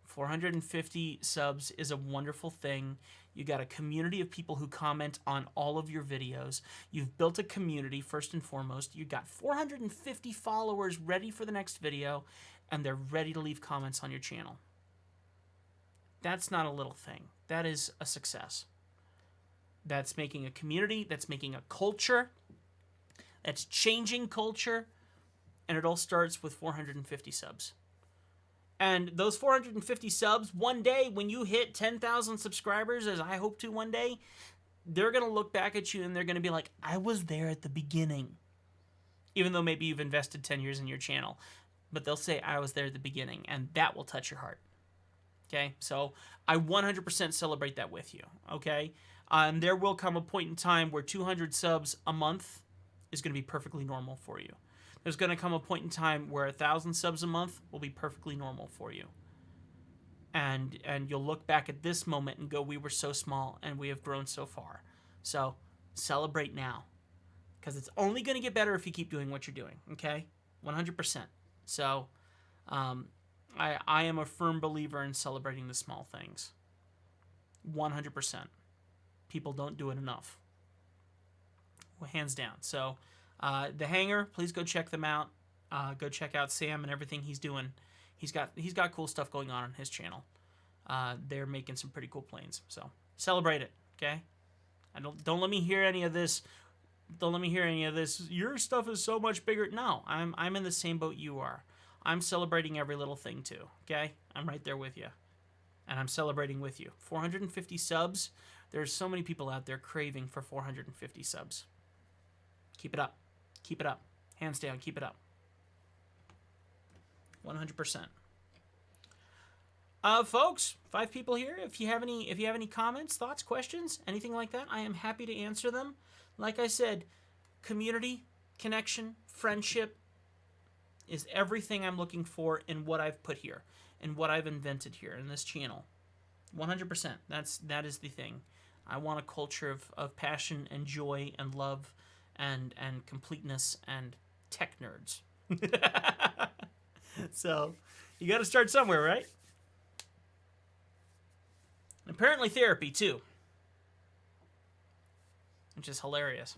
450 subs is a wonderful thing. You got a community of people who comment on all of your videos. You've built a community, first and foremost. You got 450 followers ready for the next video, and they're ready to leave comments on your channel. That's not a little thing. That is a success. That's making a community. That's making a culture. That's changing culture. And it all starts with 450 subs. And those 450 subs, one day when you hit 10,000 subscribers, as I hope to one day, they're going to look back at you and they're going to be like, I was there at the beginning. Even though maybe you've invested 10 years in your channel. But they'll say, I was there at the beginning. And that will touch your heart. Okay? So I 100% celebrate that with you. Okay? There will come a point in time where 200 subs a month is going to be perfectly normal for you. There's going to come a point in time where 1,000 subs a month will be perfectly normal for you. And you'll look back at this moment and go, we were so small and we have grown so far. So celebrate now. Because it's only going to get better if you keep doing what you're doing. Okay? 100%. So I am a firm believer in celebrating the small things. 100%. People don't do it enough. Well, hands down. So The Hangar, please go check them out. Go check out Sam and everything he's doing. He's got cool stuff going on his channel. They're making some pretty cool planes. So celebrate it, okay? And don't let me hear any of this. Don't let me hear any of this. Your stuff is so much bigger. No, I'm in the same boat you are. I'm celebrating every little thing too, okay? I'm right there with you. And I'm celebrating with you. 450 subs. There's so many people out there craving for 450 subs. Keep it up. Keep it up. Hands down, keep it up. 100%. Folks, 5 people here. If you have any comments, thoughts, questions, anything like that, I am happy to answer them. Like I said, community, connection, friendship is everything I'm looking for in what I've put here, in what I've invented here in this channel. 100%. That is the thing. I want a culture of passion and joy and love and completeness and tech nerds. So, you got to start somewhere, right? And apparently therapy, too. Which is hilarious.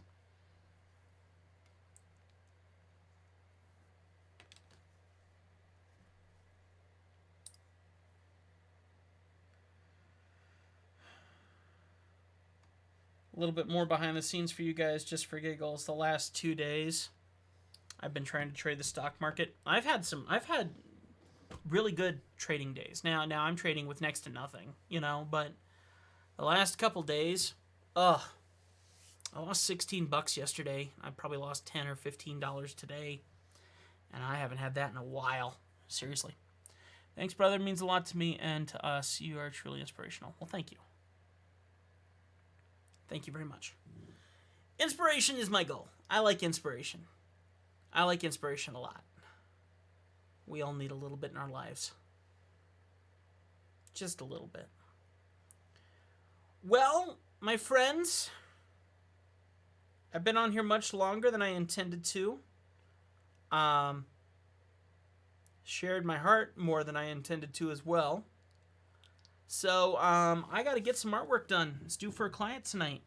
A little bit more behind the scenes for you guys, just for giggles. The last 2 days, I've been trying to trade the stock market. I've had really good trading days. Now I'm trading with next to nothing, but the last couple days, I lost $16 yesterday. I probably lost $10 or $15 today, and I haven't had that in a while. Seriously. Thanks, brother. It means a lot to me and to us. You are truly inspirational. Well, thank you. Thank you very much. Inspiration is my goal. I like inspiration. I like inspiration a lot. We all need a little bit in our lives. Just a little bit. Well, my friends, I've been on here much longer than I intended to. Shared my heart more than I intended to as well. So, I got to get some artwork done. It's due for a client tonight.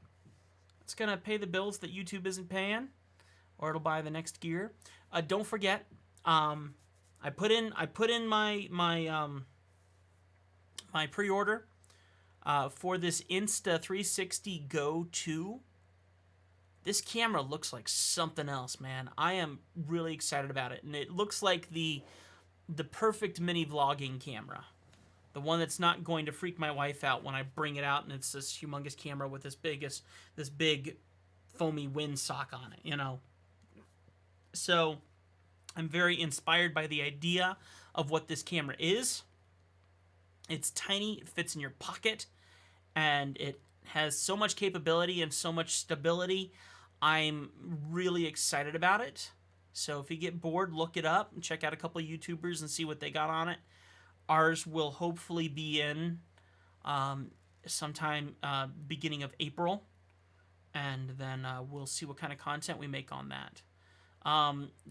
It's going to pay the bills that YouTube isn't paying, or it'll buy the next gear. Don't forget, I put in my pre-order for this Insta360 Go 2. This camera looks like something else, man. I am really excited about it, and it looks like the perfect mini vlogging camera. The one that's not going to freak my wife out when I bring it out and it's this humongous camera with this big foamy windsock on it, you know. So I'm very inspired by the idea of what this camera is. It's tiny, it fits in your pocket, and it has so much capability and so much stability. I'm really excited about it. So if you get bored, look it up and check out a couple of YouTubers and see what they got on it. Ours will hopefully be in sometime beginning of April, and then we'll see what kind of content we make on that.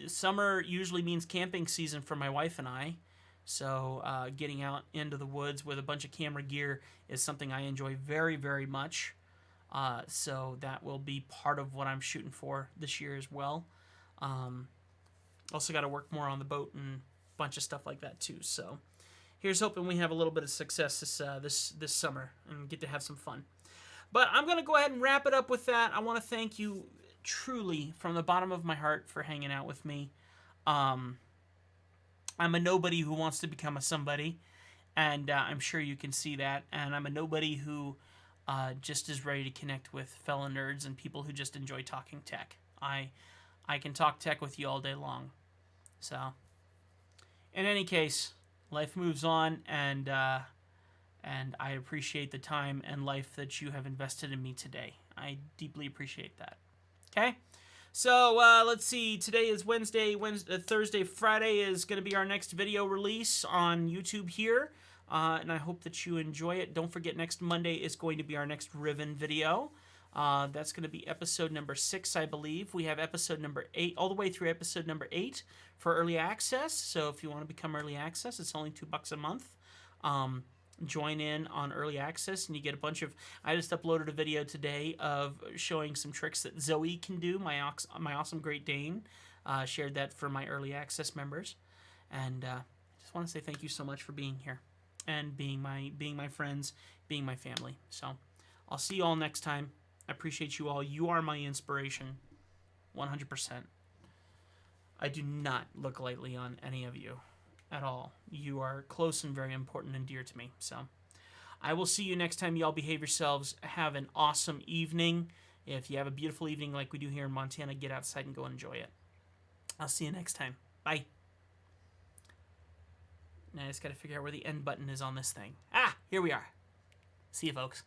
Summer usually means camping season for my wife and I, so getting out into the woods with a bunch of camera gear is something I enjoy very, very much. So that will be part of what I'm shooting for this year as well. Also got to work more on the boat and a bunch of stuff like that too. So here's hoping we have a little bit of success this summer and get to have some fun. But I'm going to go ahead and wrap it up with that. I want to thank you truly from the bottom of my heart for hanging out with me. I'm a nobody who wants to become a somebody, and I'm sure you can see that. And I'm a nobody who just is ready to connect with fellow nerds and people who just enjoy talking tech. I can talk tech with you all day long. So, in any case, life moves on, and I appreciate the time and life that you have invested in me today. I deeply appreciate that. Okay? So, let's see. Today is Wednesday, Thursday, Friday is going to be our next video release on YouTube here. And I hope that you enjoy it. Don't forget, next Monday is going to be our next Riven video. That's going to be episode number 6, I believe. We have episode number 8, all the way through episode number 8 for early access. So if you want to become early access, it's only $2 a month. Join in on early access, and you get a bunch of... I just uploaded a video today of showing some tricks that Zoe can do, my awesome Great Dane. Shared that for my early access members. And I just want to say thank you so much for being here and being my friends, being my family. So I'll see you all next time. I appreciate you all. You are my inspiration, 100%. I do not look lightly on any of you at all. You are close and very important and dear to me. So I will see you next time. Y'all behave yourselves. Have an awesome evening. If you have a beautiful evening like we do here in Montana, get outside and go enjoy it. I'll see you next time. Bye. Now I just got to figure out where the end button is on this thing. Ah, here we are. See you, folks.